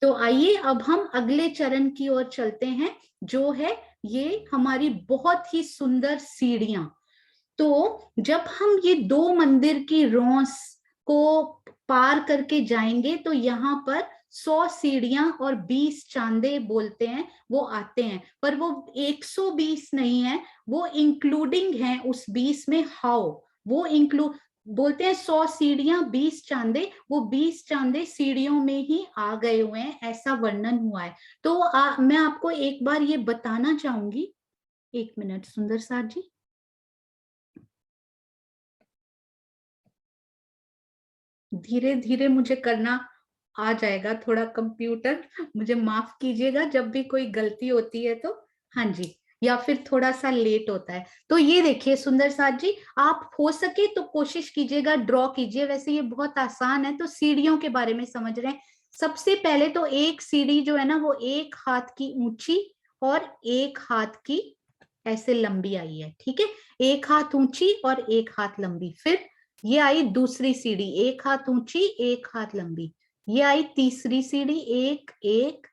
तो आइए अब हम अगले चरण की ओर चलते हैं, जो है ये हमारी बहुत ही सुंदर सीढ़ियां। तो जब हम ये दो मंदिर की रौस को पार करके जाएंगे तो यहाँ पर 100 सीढ़ियां और 20 चांदे बोलते हैं वो आते हैं, पर वो 120 नहीं है, वो इंक्लूडिंग है उस 20 में हाउ, वो इंक्लूड बोलते हैं 100 सीढ़ियां 20 चांदे, वो 20 चांदे सीढ़ियों में ही आ गए हुए हैं, ऐसा वर्णन हुआ है। तो मैं आपको एक बार ये बताना चाहूंगी, एक मिनट सुंदर साथ जी। धीरे धीरे मुझे करना आ जाएगा थोड़ा, कंप्यूटर मुझे माफ कीजिएगा जब भी कोई गलती होती है तो। हाँ जी, या फिर थोड़ा सा लेट होता है। तो ये देखिए सुंदर साथ जी, आप हो सके तो कोशिश कीजिएगा, ड्रॉ कीजिए, वैसे ये बहुत आसान है। तो सीढ़ियों के बारे में समझ रहे हैं। सबसे पहले तो एक सीढ़ी जो है ना वो 1 हाथ की ऊंची और 1 हाथ की ऐसे लंबी आई है, ठीक है, 1 हाथ ऊंची और 1 हाथ लंबी। फिर ये आई दूसरी सीढ़ी, 1 हाथ ऊंची 1 हाथ लंबी। ये आई तीसरी सीढ़ी, 1 1।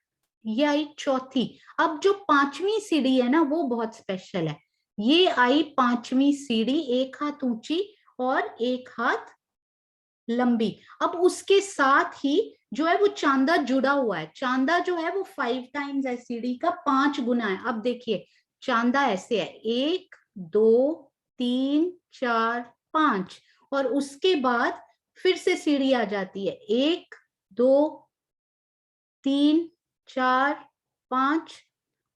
ये आई चौथी। अब जो पांचवी सीढ़ी है ना वो बहुत स्पेशल है। ये आई पांचवी सीढ़ी, 1 हाथ ऊंची और 1 हाथ लंबी। अब उसके साथ ही जो है वो चांदा जुड़ा हुआ है। चांदा जो है वो 5 टाइम्स है, सीढ़ी का 5 गुना है। अब देखिए चांदा ऐसे है, 1 2 3 4 5, और उसके बाद फिर से सीढ़ी आ जाती है, 1 2 3 4 5,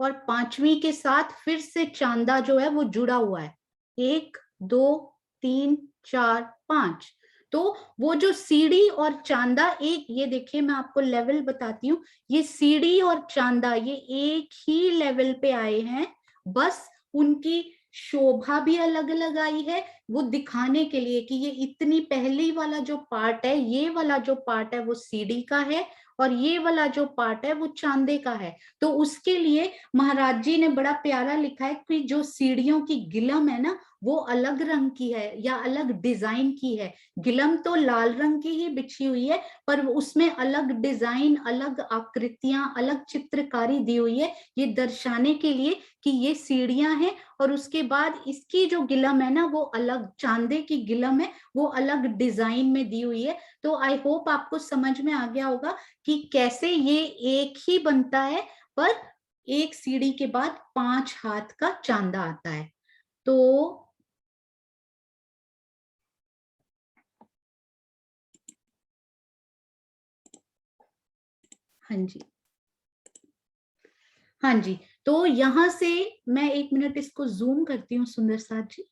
और पांचवी के साथ फिर से चांदा जो है वो जुड़ा हुआ है, 1 2 3 4 5। तो वो जो सीढ़ी और चांदा, एक ये देखिए मैं आपको लेवल बताती हूँ, ये सीढ़ी और चांदा ये एक ही लेवल पे आए हैं, बस उनकी शोभा भी अलग अलग आई है, वो दिखाने के लिए कि ये इतनी पहली वाला जो पार्ट है, ये वाला जो पार्ट है वो सीढ़ी का है, और ये वाला जो पार्ट है वो चांदे का है। तो उसके लिए महाराज जी ने बड़ा प्यारा लिखा है कि जो सीढ़ियों की गिलम है ना वो अलग रंग की है या अलग डिजाइन की है। गिलम तो लाल रंग की ही बिछी हुई है, पर उसमें अलग डिजाइन, अलग आकृतियां, अलग चित्रकारी दी हुई है, ये दर्शाने के लिए कि ये सीढ़ियां हैं। और उसके बाद इसकी जो गिलम है ना वो अलग, चांदे की गिलम है वो अलग डिजाइन में दी हुई है। तो आई होप आपको समझ में आ गया होगा कि कैसे ये एक ही बनता है, पर एक सीढ़ी के बाद 5 हाथ का चांदा आता है। तो हाँ जी, हाँ जी, तो यहां से मैं 1 मिनट इसको जूम करती हूँ सुंदर साथ जी।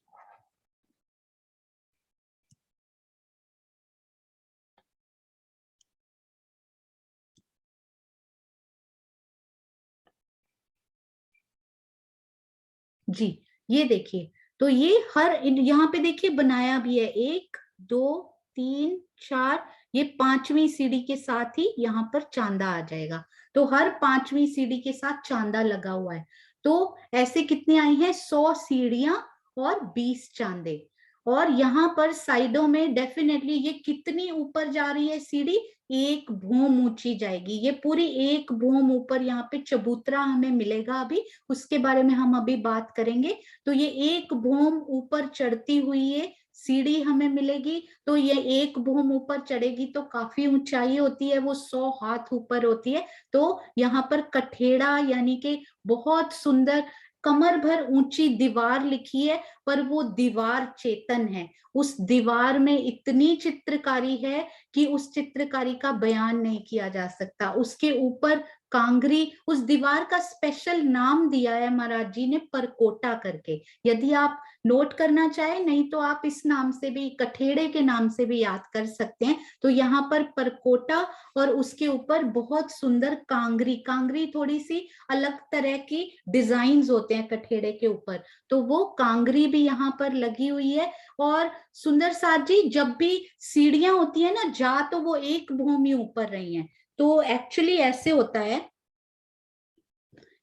जी, ये देखिए, तो ये हर यहाँ पे देखिए बनाया भी है, 1 2 3 4, ये पांचवी सीढ़ी के साथ ही यहाँ पर चांदा आ जाएगा। तो हर पांचवी सीढ़ी के साथ चांदा लगा हुआ है। तो ऐसे कितने आई हैं, 100 सीढ़ियां और 20 चांदे। और यहाँ पर साइडों में डेफिनेटली ये कितनी ऊपर जा रही है सीढ़ी, 1 भूम ऊंची जाएगी, ये पूरी 1 भूम ऊपर। यहाँ पे चबूतरा हमें मिलेगा अभी, उसके बारे में हम अभी बात करेंगे। तो ये 1 भूम ऊपर चढ़ती हुई ये सीढ़ी हमें मिलेगी। तो ये 1 भूम ऊपर चढ़ेगी तो काफी ऊंचाई होती है, वो 100 हाथ ऊपर होती है। तो यहाँ पर कठेड़ा यानी कि बहुत सुंदर कमर भर ऊंची दीवार लिखी है, पर वो दीवार चेतन है। उस दीवार में इतनी चित्रकारी है कि उस चित्रकारी का बयान नहीं किया जा सकता। उसके ऊपर कांगरी, उस दीवार का स्पेशल नाम दिया है महाराज जी ने, परकोटा करके। यदि आप नोट करना चाहे, नहीं तो आप इस नाम से भी, कठेड़े के नाम से भी याद कर सकते हैं। तो यहाँ पर परकोटा और उसके ऊपर बहुत सुंदर कांगरी, कांगरी थोड़ी सी अलग तरह की डिजाइन्स होते हैं कठेड़े के ऊपर, तो वो कांगरी भी यहाँ पर लगी हुई है। और सुंदर साथ जी, जब भी सीढ़ियां होती है ना, जा तो वो एक भूमि ऊपर रही है, तो एक्चुअली ऐसे होता है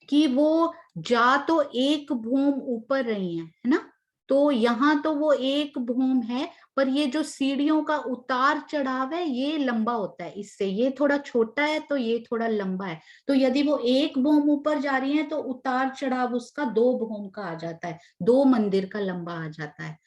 कि वो जा तो एक भूम ऊपर रही है ना, तो यहाँ तो वो एक भूम है, पर ये जो सीढ़ियों का उतार चढ़ाव है ये लंबा होता है, इससे ये थोड़ा छोटा है तो ये थोड़ा लंबा है। तो यदि वो एक भूम ऊपर जा रही है तो उतार चढ़ाव उसका 2 भूम का आ जाता है, 2 मंदिर का लंबा आ जाता है।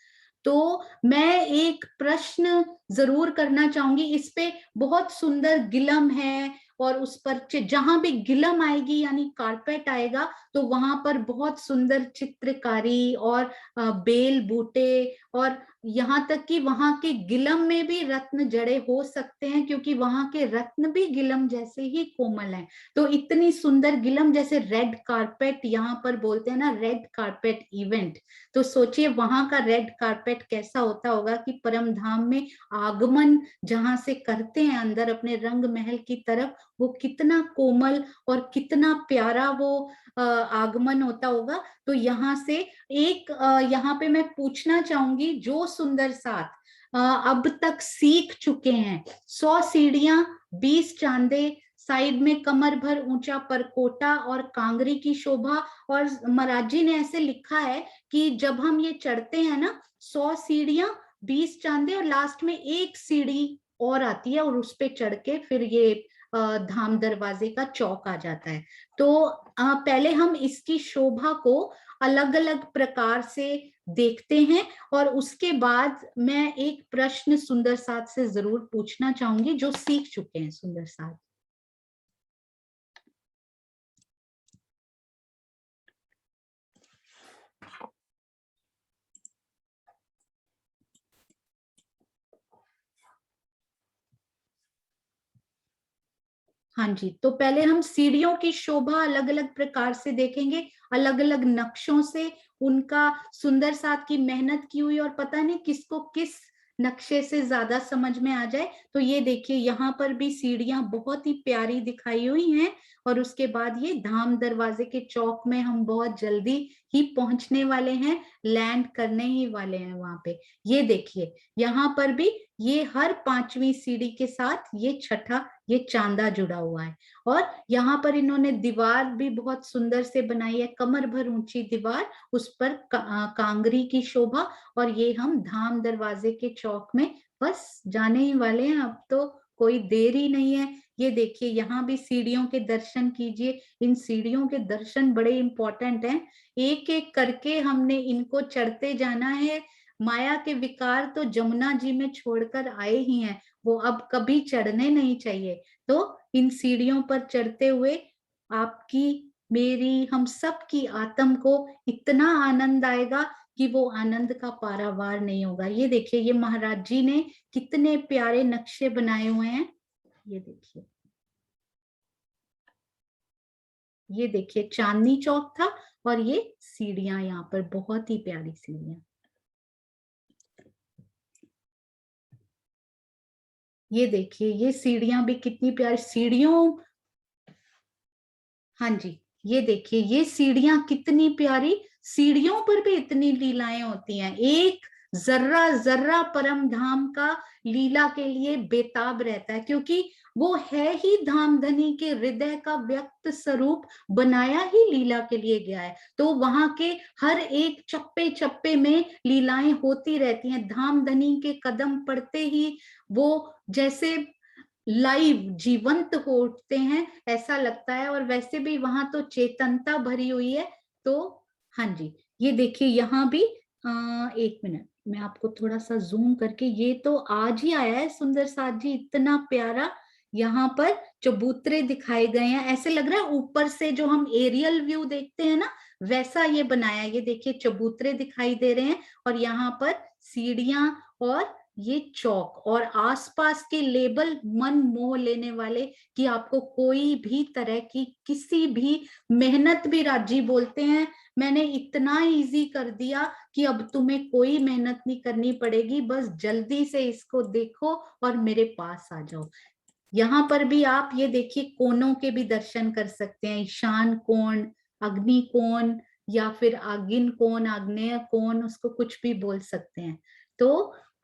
तो मैं एक प्रश्न जरूर करना चाहूंगी इस पे। बहुत सुंदर गिलम है, और उस पर जहां भी गिलम आएगी यानी कारपेट आएगा, तो वहां पर बहुत सुंदर चित्रकारी और बेल बूटे, और यहाँ तक कि वहां के गिलम में भी रत्न जड़े हो सकते हैं, क्योंकि वहां के रत्न भी गिलम जैसे ही कोमल हैं। तो इतनी सुंदर गिलम, जैसे रेड कारपेट यहाँ पर बोलते हैं ना, रेड कारपेट इवेंट, तो सोचिए वहां का रेड कारपेट कैसा होता होगा कि परम धाम में आगमन जहां से करते हैं अंदर अपने रंग महल की तरफ, वो कितना कोमल और कितना प्यारा वो आगमन होता होगा। तो यहाँ से एक यहाँ पे मैं पूछना चाहूंगी, जो सुंदर साथ अब तक सीख चुके हैं, 100 सीढ़ियां, 20 चांदे, साइड में कमर भर ऊंचा परकोटा और कांगरी की शोभा। और महाराज जी ने ऐसे लिखा है कि जब हम ये चढ़ते हैं ना, 100 सीढ़ियां, 20 चांदे, और लास्ट में एक सीढ़ी और आती है, और उस पे चढ़ के फिर ये धाम दरवाजे का चौक आ जाता है। तो पहले हम इसकी शोभा को अलग अलग प्रकार से देखते हैं, और उसके बाद मैं एक प्रश्न सुंदर साथ से जरूर पूछना चाहूंगी, जो सीख चुके हैं सुंदर साथ। हाँ जी, तो पहले हम सीढ़ियों की शोभा अलग अलग प्रकार से देखेंगे, अलग अलग नक्शों से, उनका सुंदर साथ की मेहनत की हुई, और पता नहीं किसको किस नक्शे से ज्यादा समझ में आ जाए। तो ये देखिए, यहाँ पर भी सीढ़ियां बहुत ही प्यारी दिखाई हुई हैं, और उसके बाद ये धाम दरवाजे के चौक में हम बहुत जल्दी ही पहुंचने वाले हैं, लैंड करने ही वाले हैं वहां पे। ये देखिए, यहाँ पर भी ये हर 5वीं सीढ़ी के साथ ये छठा, ये चांदा जुड़ा हुआ है। और यहाँ पर इन्होंने दीवार भी बहुत सुंदर से बनाई है, कमर भर ऊंची दीवार, उस पर कांगरी की शोभा। और ये हम धाम दरवाजे के चौक में बस जाने ही वाले हैं, अब तो कोई देर ही नहीं है। ये देखिए, यहाँ भी सीढ़ियों के दर्शन कीजिए। इन सीढ़ियों के दर्शन बड़े इंपॉर्टेंट हैं, एक एक करके हमने इनको चढ़ते जाना है। माया के विकार तो जमुना जी में छोड़कर आए ही हैं, वो अब कभी चढ़ने नहीं चाहिए। तो इन सीढ़ियों पर चढ़ते हुए आपकी, मेरी, हम सब की आत्म को इतना आनंद आएगा कि वो आनंद का पारावार नहीं होगा। ये देखिए, ये महाराज जी ने कितने प्यारे नक्शे बनाए हुए हैं। ये देखिए, ये देखिए चांदनी चौक था, और ये सीढ़ियां यहाँ पर बहुत ही प्यारी सीढ़ियां। ये देखिए, ये सीढ़ियां भी कितनी प्यारी सीढ़ियों। हाँ जी, ये देखिए, ये सीढ़ियां कितनी प्यारी, सीढ़ियों पर भी इतनी लीलाएं होती हैं। एक जर्रा जर्रा परम धाम का लीला के लिए बेताब रहता है, क्योंकि वो है ही धामधनी के हृदय का व्यक्त स्वरूप, बनाया ही लीला के लिए गया है। तो वहां के हर एक चप्पे चप्पे में लीलाएं होती रहती हैं। धामधनी के कदम पड़ते ही वो जैसे लाइव जीवंत हो उठते हैं, ऐसा लगता है। और वैसे भी वहां तो चेतनता भरी हुई है। तो हाँ जी, ये देखिए, यहाँ भी 1 मिनट मैं आपको थोड़ा सा जूम करके, ये तो आज ही आया है सुंदर साथ जी, इतना प्यारा। यहाँ पर चबूतरे दिखाए गए हैं, ऐसे लग रहा है ऊपर से जो हम एरियल व्यू देखते हैं ना, वैसा ये बनाया। ये देखिए चबूतरे दिखाई दे रहे हैं और यहाँ पर सीढ़ियां और ये चौक और आसपास के लेबल मन मोह लेने वाले, कि आपको कोई भी तरह की किसी भी मेहनत भी, राजी बोलते हैं मैंने इतना इजी कर दिया कि अब तुम्हें कोई मेहनत नहीं करनी पड़ेगी, बस जल्दी से इसको देखो और मेरे पास आ जाओ। यहाँ पर भी आप ये देखिए कोणों के भी दर्शन कर सकते हैं, ईशान कोण, अग्नि कोण, या फिर आगिन कोण, आग्नेय कोण, उसको कुछ भी बोल सकते हैं। तो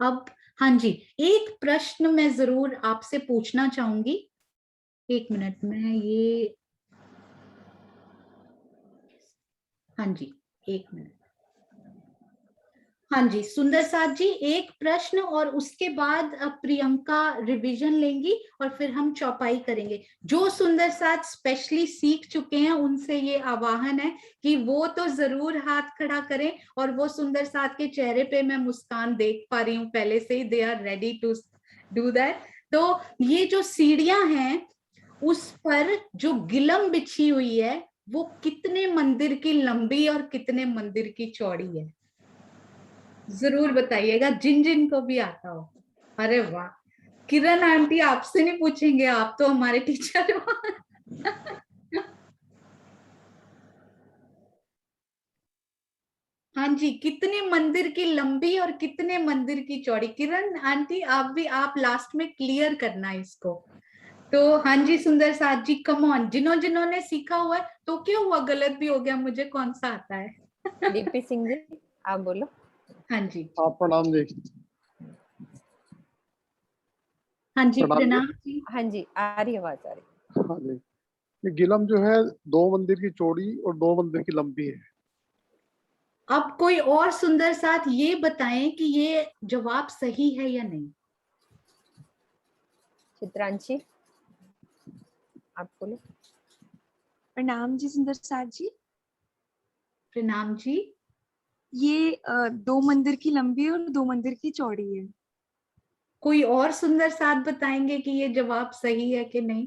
अब हाँ जी, एक प्रश्न मैं जरूर आपसे पूछना चाहूंगी। एक मिनट में ये, हाँ जी, एक मिनट। हाँ जी सुंदर साथ जी, एक प्रश्न और उसके बाद प्रियंका रिवीजन लेंगी और फिर हम चौपाई करेंगे। जो सुंदर साथ स्पेशली सीख चुके हैं उनसे ये आवाहन है कि वो तो जरूर हाथ खड़ा करें, और वो सुंदर साथ के चेहरे पे मैं मुस्कान देख पा रही हूँ पहले से ही, they are ready to do that. तो ये जो सीढ़ियां हैं उस पर जो गिलम बिछी हुई है वो कितने मंदिर की लंबी और कितने मंदिर की चौड़ी है, जरूर बताइएगा जिन जिन को भी आता हो। अरे वाह, किरण आंटी आपसे नहीं पूछेंगे, आप तो हमारे टीचर हो। हाँ जी, कितने मंदिर की लंबी और कितने मंदिर की चौड़ी, किरण आंटी आप भी, आप लास्ट में क्लियर करना इसको। तो हाँ जी सुंदर साथ जी, कम ऑन, जिन्होंने सीखा हुआ है, तो क्या हुआ, गलत भी हो गया, मुझे कौन सा आता है। डीपी सिंह जी आप बोलो। हाँ जी, आप प्रणाम जी। हाँ जी प्रणाम जी। प्रणाम जी। हाँ जी आ रही आवाज आ रही। हाँ जी, ये गिलम जो है 2 मंदिर की चौड़ी और 2 मंदिर की लंबी है। अब कोई और सुंदर साथ ये बताएं कि ये जवाब सही है या नहीं। चित्रांशी आप बोलो। प्रणाम जी सुंदर साथ जी। प्रणाम जी। ये 2 मंदिर की लंबी और 2 मंदिर की चौड़ी है। कोई और सुंदर साथ बताएंगे कि ये जवाब सही है कि नहीं।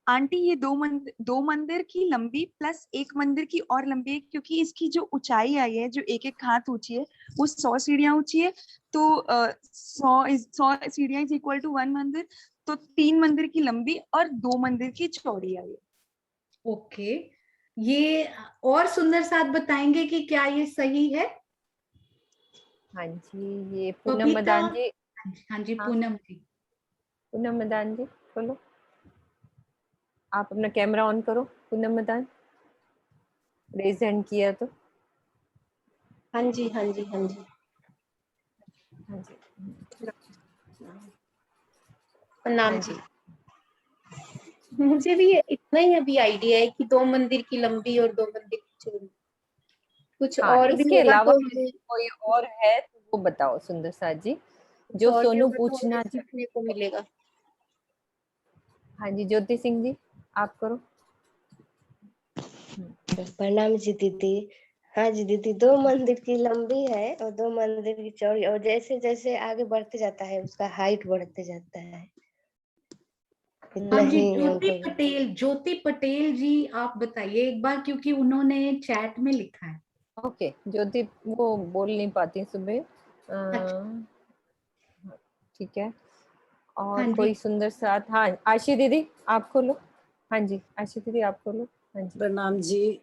आंटी ये 2 मंदिर की लंबी प्लस 1 मंदिर की और लंबी है, क्योंकि इसकी जो ऊंचाई आई है, जो एक एक हाथ ऊंची है, वो 100 सीढ़ियां ऊंची है। तो 100 सीढ़ियां इज इक्वल टू 1 मंदिर। तो 3 मंदिर की लंबी और 2 मंदिर की चौड़ी आई है। ओके, ये और सुंदर साथ बताएंगे कि क्या ये सही है। हाँ जी ये पूनम बबीता, मदान जी। हाँ जी हाँ पूनम जी। पूनम मदान जी बोलो। आप अपना कैमरा ऑन करो पूनम मदान, रेज हैंड किया तो। हाँ जी हाँ जी हाँ जी। हाँ जी प्रणाम हाँ जी। जी। मुझे भी इतना ही अभी आइडिया है कि 2 मंदिर की लंबी और 2 मंदिर की चौड़ी। कुछ हाँ और भी इसके होगा अलावा तो यदि हमें, कोई और है तो वो बताओ सुंदर साथ जी, कुछ जो और भी सोनू होगा तो हमें पूछना चाहे। सीखने को मिलेगा। हाँ जी ज्योति सिंह जी आप करो। प्रणाम जी दीदी। हाँ जी दीदी, 2 मंदिर की लंबी है और 2 मंदिर की चौड़ी, और जैसे जैसे आगे बढ़ते जाता है उसका हाइट बढ़ते जाता है। इतना हाँ जी, ही ज्योति हमको। पटेल, ज्योति पटेल जी आप बताइए एक बार, क्योंकि उन्होंने चैट में लिखा है। ओके ज्योति वो बोल नहीं पाती सुबह। अच्छा, ठीक है और हाँ जी। कोई सुंदर साथ। हाँ आशी दीदी आप खोलो। हाँ जी आशी दीदी आप खोलो। हाँ जी प्रणाम जी।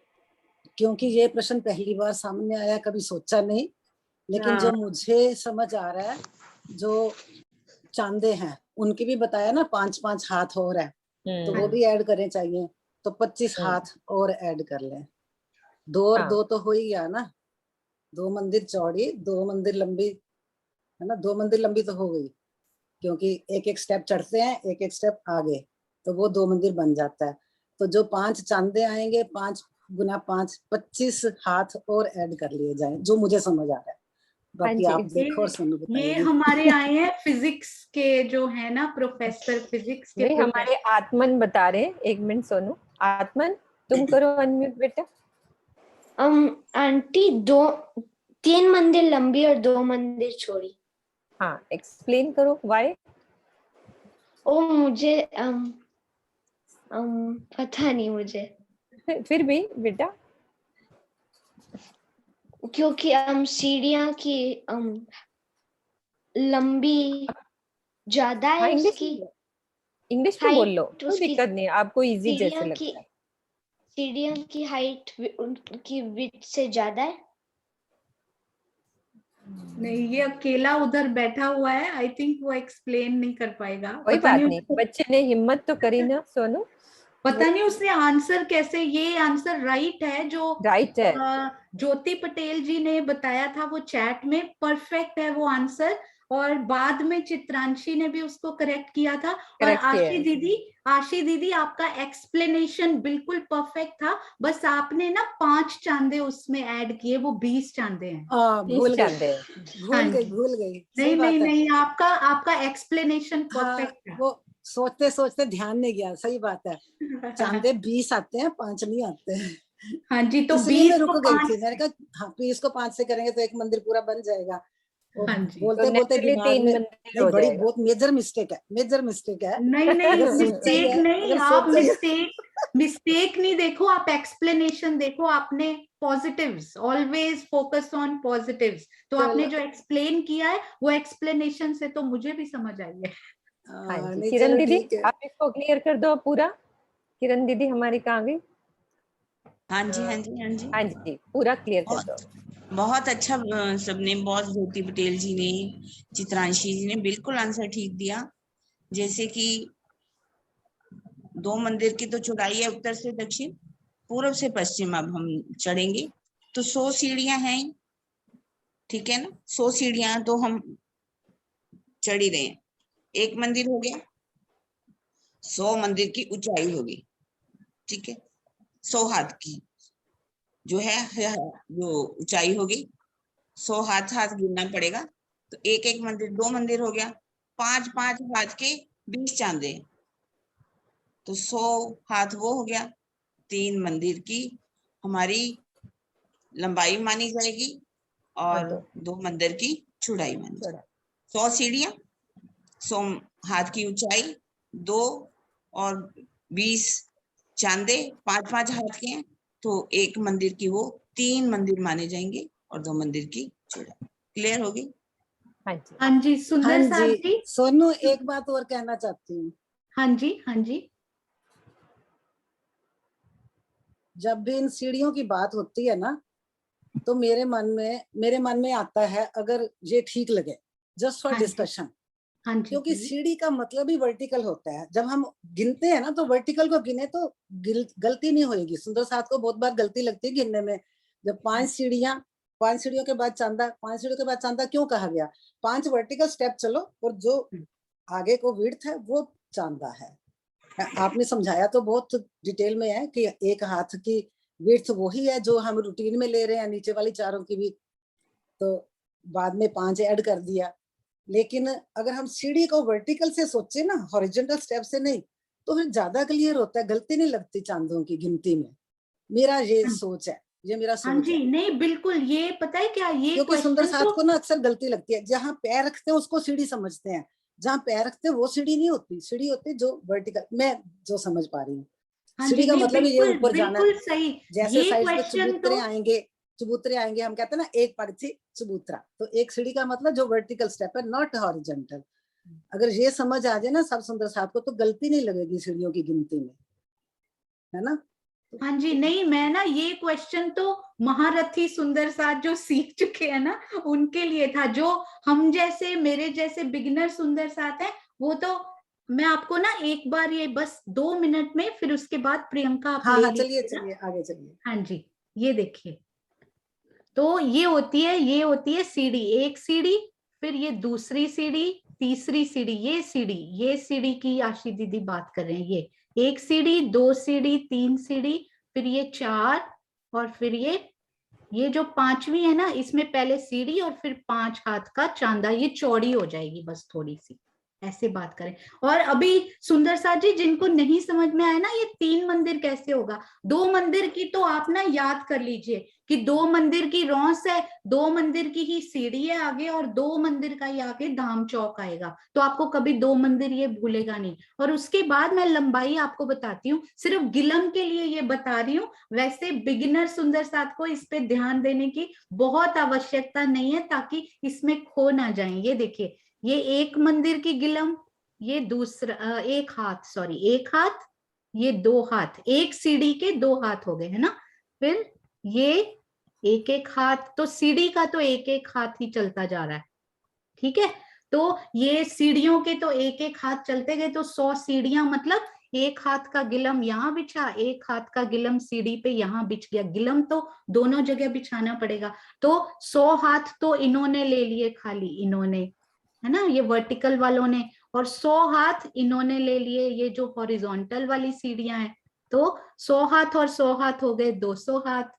क्योंकि ये प्रश्न पहली बार सामने आया, कभी सोचा नहीं, लेकिन जो मुझे समझ आ रहा है, जो चांदे हैं उनके भी बताया ना 5-5 हाथ और है, तो वो भी ऐड करने चाहिए, तो 25 हाथ और ऐड कर लें। 2 और 2 तो हो ही गया ना, 2 मंदिर चौड़ी 2 मंदिर लंबी है ना, 2 मंदिर लंबी तो हो गई, क्योंकि एक एक स्टेप चढ़ते हैं, एक एक स्टेप आगे, तो वो 2 मंदिर बन जाता है। तो जो 5 चांदे आएंगे, 5 गुना 5 25 हाथ और ऐड कर लिए जाए, जो मुझे समझ आ रहा है। बाकी आप देखो और सुनो ये बताइए। हमारे आए हैं फिजिक्स के जो है ना, प्रोफेसर, फिजिक्स के नहीं हमारे प्रोफेसर। आत्मन बता रहे हैं। एक मिनट सोनू, आत्मन तुम करो अनम्यूट बेटा। आंटी 3 मंदिर लंबी और 2 मंदिर चौड़ी। हाँ एक्सप्लेन करो व्हाई। ओ मुझे पता नहीं मुझे, फिर भी बेटा क्योंकि सीढ़ियाँ की लंबी ज्यादा हाँ है उसकी इंग्लिश में बोल लो, हाइट, कोई उसकी दिक्कत नहीं, आपको इजी जैसे सीढ़ियाँ की लगता है। सीढ़ियाँ की हाइट उनकी विड्थ से ज्यादा है। नहीं, ये अकेला उधर बैठा हुआ है, आई थिंक वो एक्सप्लेन नहीं कर पाएगा। कोई पता बात नहीं नहीं, उसको, बच्चे ने हिम्मत तो करी ना सोनू। पता नहीं उसने आंसर कैसे, ये आंसर राइट है जो राइट है, ज्योति पटेल जी ने बताया था वो चैट में, परफेक्ट है वो आंसर। और बाद में चित्रांशी ने भी उसको करेक्ट किया था। और करेक्ट है। आशी दीदी आपका एक्सप्लेनेशन बिल्कुल परफेक्ट था, बस आपने ना 5 चांदे उसमें ऐड किए, वो 20 चांदे हैं। भूल 30 चांदे हाँ जी, भूल गई, सही नहीं नहीं बात है। नहीं, आपका एक्सप्लेनेशन हाँ, परफेक्ट था। वो सोचते सोचते ध्यान नहीं गया, सही बात है। चांदे 20 आते हैं, 5 नहीं आते हैं। हाँ जी, तो इसलिए मैं 20 रुक को गई 5 थी, मैंने कहा हाँ 20 को 5 से करेंगे तो एक मंदिर पूरा बन जाएगा। वो हाँ जी, तो बोलते बोलते नेचुरली दिमाग 3 में, मंदिर नहीं हो बड़ी जाएगा। बहुत मेजर मिस्टेक है। नहीं नहीं, अगर सोचा ही मिस्टेक है, नहीं, अगर आप सोचा ही है, मिस्टेक नहीं देखो, आप एक्सप्लेनेशन देखो। आपने positives, always focus on positives. तो आपने चलो जो एक्सप्लेन किया है वो एक्सप्लेनेशन से तो मुझे भी समझ आई है। हाँ जी, नहीं किरण चलो दीदी ठीक है। आप इसको क्लियर कर दो पूरा। किरण दीदी हमारी कहाँ गई? हाँ जी, हाँ जी, हाँ जी। हाँ जी, पूरा क्लियर कर दो। बहुत अच्छा सबने, बहुत ज्योति पटेल जी ने, चित्रांशी जी ने बिल्कुल आंसर ठीक दिया। जैसे कि 2 मंदिर की तो चौड़ाई है उत्तर से दक्षिण, पूर्व से पश्चिम। अब हम चढ़ेंगे तो 100 सीढ़ियां हैं, ठीक है ना। 100 सीढ़ियां तो हम चढ़ ही रहे हैं। एक मंदिर हो गया, 100 मंदिर की ऊंचाई होगी, ठीक है। 100 हाथ की जो है जो ऊंचाई होगी, 100 हाथ गिनना पड़ेगा। तो एक एक मंदिर, 2 मंदिर हो गया, 5-5 हाथ के 20 चांदे, तो 100 हाथ वो हो गया। 3 मंदिर की हमारी लंबाई मानी जाएगी और 2 मंदिर की चौड़ाई मानी जाएगी। 100 सीढ़ियां, 100 हाथ की ऊंचाई, 2 और 20 चांदे, 5-5 हाथ के हैं, तो एक मंदिर की वो 3 मंदिर माने जाएंगे और 2 मंदिर की चौड़ाई। क्लियर होगी? हाँ जी, हाँ जी, हाँ सुंदर साथ जी, जी। सोनू एक बात और कहना चाहती हूँ। हाँ जी, हाँ जी, जब भी इन सीढ़ियों की बात होती है ना, तो मेरे मन में आता है, अगर ये ठीक लगे, जस्ट फॉर हाँ जी, डिस्कशन, हाँ जी, क्योंकि बोलिए। सीढ़ी का मतलब ही वर्टिकल होता है। जब हम गिनते हैं ना, तो वर्टिकल को गिने तो गलती नहीं होगी। सुंदर साथ को बहुत बार गलती लगती है गिनने में। जब 5 सीढ़ियां, 5 सीढ़ियों के बाद चांदा, 5 सीढ़ियों के बाद चांदा क्यों कहा गया? 5 वर्टिकल स्टेप चलो और जो आगे को विड्थ है वो चांदा है। आपने समझाया तो बहुत डिटेल में है कि एक हाथ की विड्थ वही है जो हम रूटीन में ले रहे हैं, नीचे वाली चारों की भी, तो बाद में 5 ऐड कर दिया। लेकिन अगर हम सीढ़ी को वर्टिकल से सोचे ना, हॉरिजॉन्टल स्टेप से नहीं, तो फिर ज्यादा क्लियर होता है, गलती नहीं लगती चांदों की गिनती में। मेरा ये सोच है, ये मेरा हाँ सोच जी, है। नहीं बिल्कुल, ये पता है क्या, ये क्योंकि सुंदर क्वेश्चन साथ तो को ना अक्सर गलती लगती है, जहाँ पैर रखते हैं उसको सीढ़ी समझते हैं, जहाँ पैर रखते हैं वो सीढ़ी नहीं होती। सीढ़ी होती है जो वर्टिकल, मैं जो समझ पा रही हूँ। हाँ जी, सीढ़ी का नहीं मतलब ये बिल्कुल ऊपर जाना है। बिल्कुल सही। जैसे ये साइड पे क्वेश्चन तो चबूतरे आएंगे, हम कहते हैं ना एक पक्षी चबूतरा, तो एक सीढ़ी का मतलब जो वर्टिकल स्टेप है, नॉट हॉरिजॉन्टल। अगर ये समझ आ जाए ना सब सुंदर साथ को, तो गलती नहीं लगेगी सीढ़ियों की गिनती में, है ना। हाँ जी, नहीं मैं ना, ये क्वेश्चन तो महारथी सुंदर साथ जो सीख चुके हैं ना उनके लिए था। जो हम जैसे, मेरे जैसे बिगिनर सुंदर साथ है, वो तो मैं आपको ना एक बार ये बस 2 मिनट में, फिर उसके बाद प्रियंका आप हाँ ले हाँ, चलिए लीजिएगा। चलिए आगे चलिए। हाँ जी, ये देखिए, तो ये होती है सीढ़ी, एक सीढ़ी, फिर ये दूसरी सीढ़ी, तीसरी सीढ़ी, ये सीढ़ी की आशी दीदी बात कर रहे हैं। ये एक सीढ़ी, 2 सीढ़ी, 3 सीढ़ी, फिर ये 4, और फिर ये जो 5वीं है ना, इसमें पहले सीढ़ी और फिर 5 हाथ का चांदा, ये चौड़ी हो जाएगी बस थोड़ी सी, ऐसे बात करें। और अभी सुंदर साथ जी, जिनको नहीं समझ में आया ना ये 3 मंदिर कैसे होगा, 2 मंदिर की तो आप ना याद कर लीजिए कि 2 मंदिर की रौंस है, 2 मंदिर की ही सीढ़ी है आगे, और 2 मंदिर का ही आगे धाम चौक आएगा, तो आपको कभी 2 मंदिर ये भूलेगा नहीं। और उसके बाद मैं लंबाई आपको बताती हूँ, सिर्फ गिलम के लिए ये बता रही हूँ, वैसे बिगिनर सुंदर साथ को इस पे ध्यान देने की बहुत आवश्यकता नहीं है, ताकि इसमें खो ना जाए। ये देखिए, ये एक मंदिर की गिलम, ये दूसरा एक हाथ, सॉरी एक हाथ, ये 2 हाथ, एक सीढ़ी के 2 हाथ हो गए है ना। फिर ये एक एक हाथ, तो सीढ़ी का तो एक एक हाथ ही चलता जा रहा है, ठीक है। तो ये सीढ़ियों के तो एक एक हाथ चलते गए, तो 100 सीढ़ियां, मतलब एक हाथ का गिलम यहाँ बिछा, एक हाथ का गिलम सीढ़ी पे यहाँ बिछ गया, गिलम तो दोनों जगह बिछाना पड़ेगा। तो 100 हाथ तो इन्होंने ले लिए, खाली इन्होंने, है ना, ये वर्टिकल वालों ने, और 100 हाथ इन्होंने ले लिए, ये जो हॉरिजॉन्टल वाली सीढ़ियां हैं। तो 100 हाथ और 100 हाथ हो गए 200 हाथ।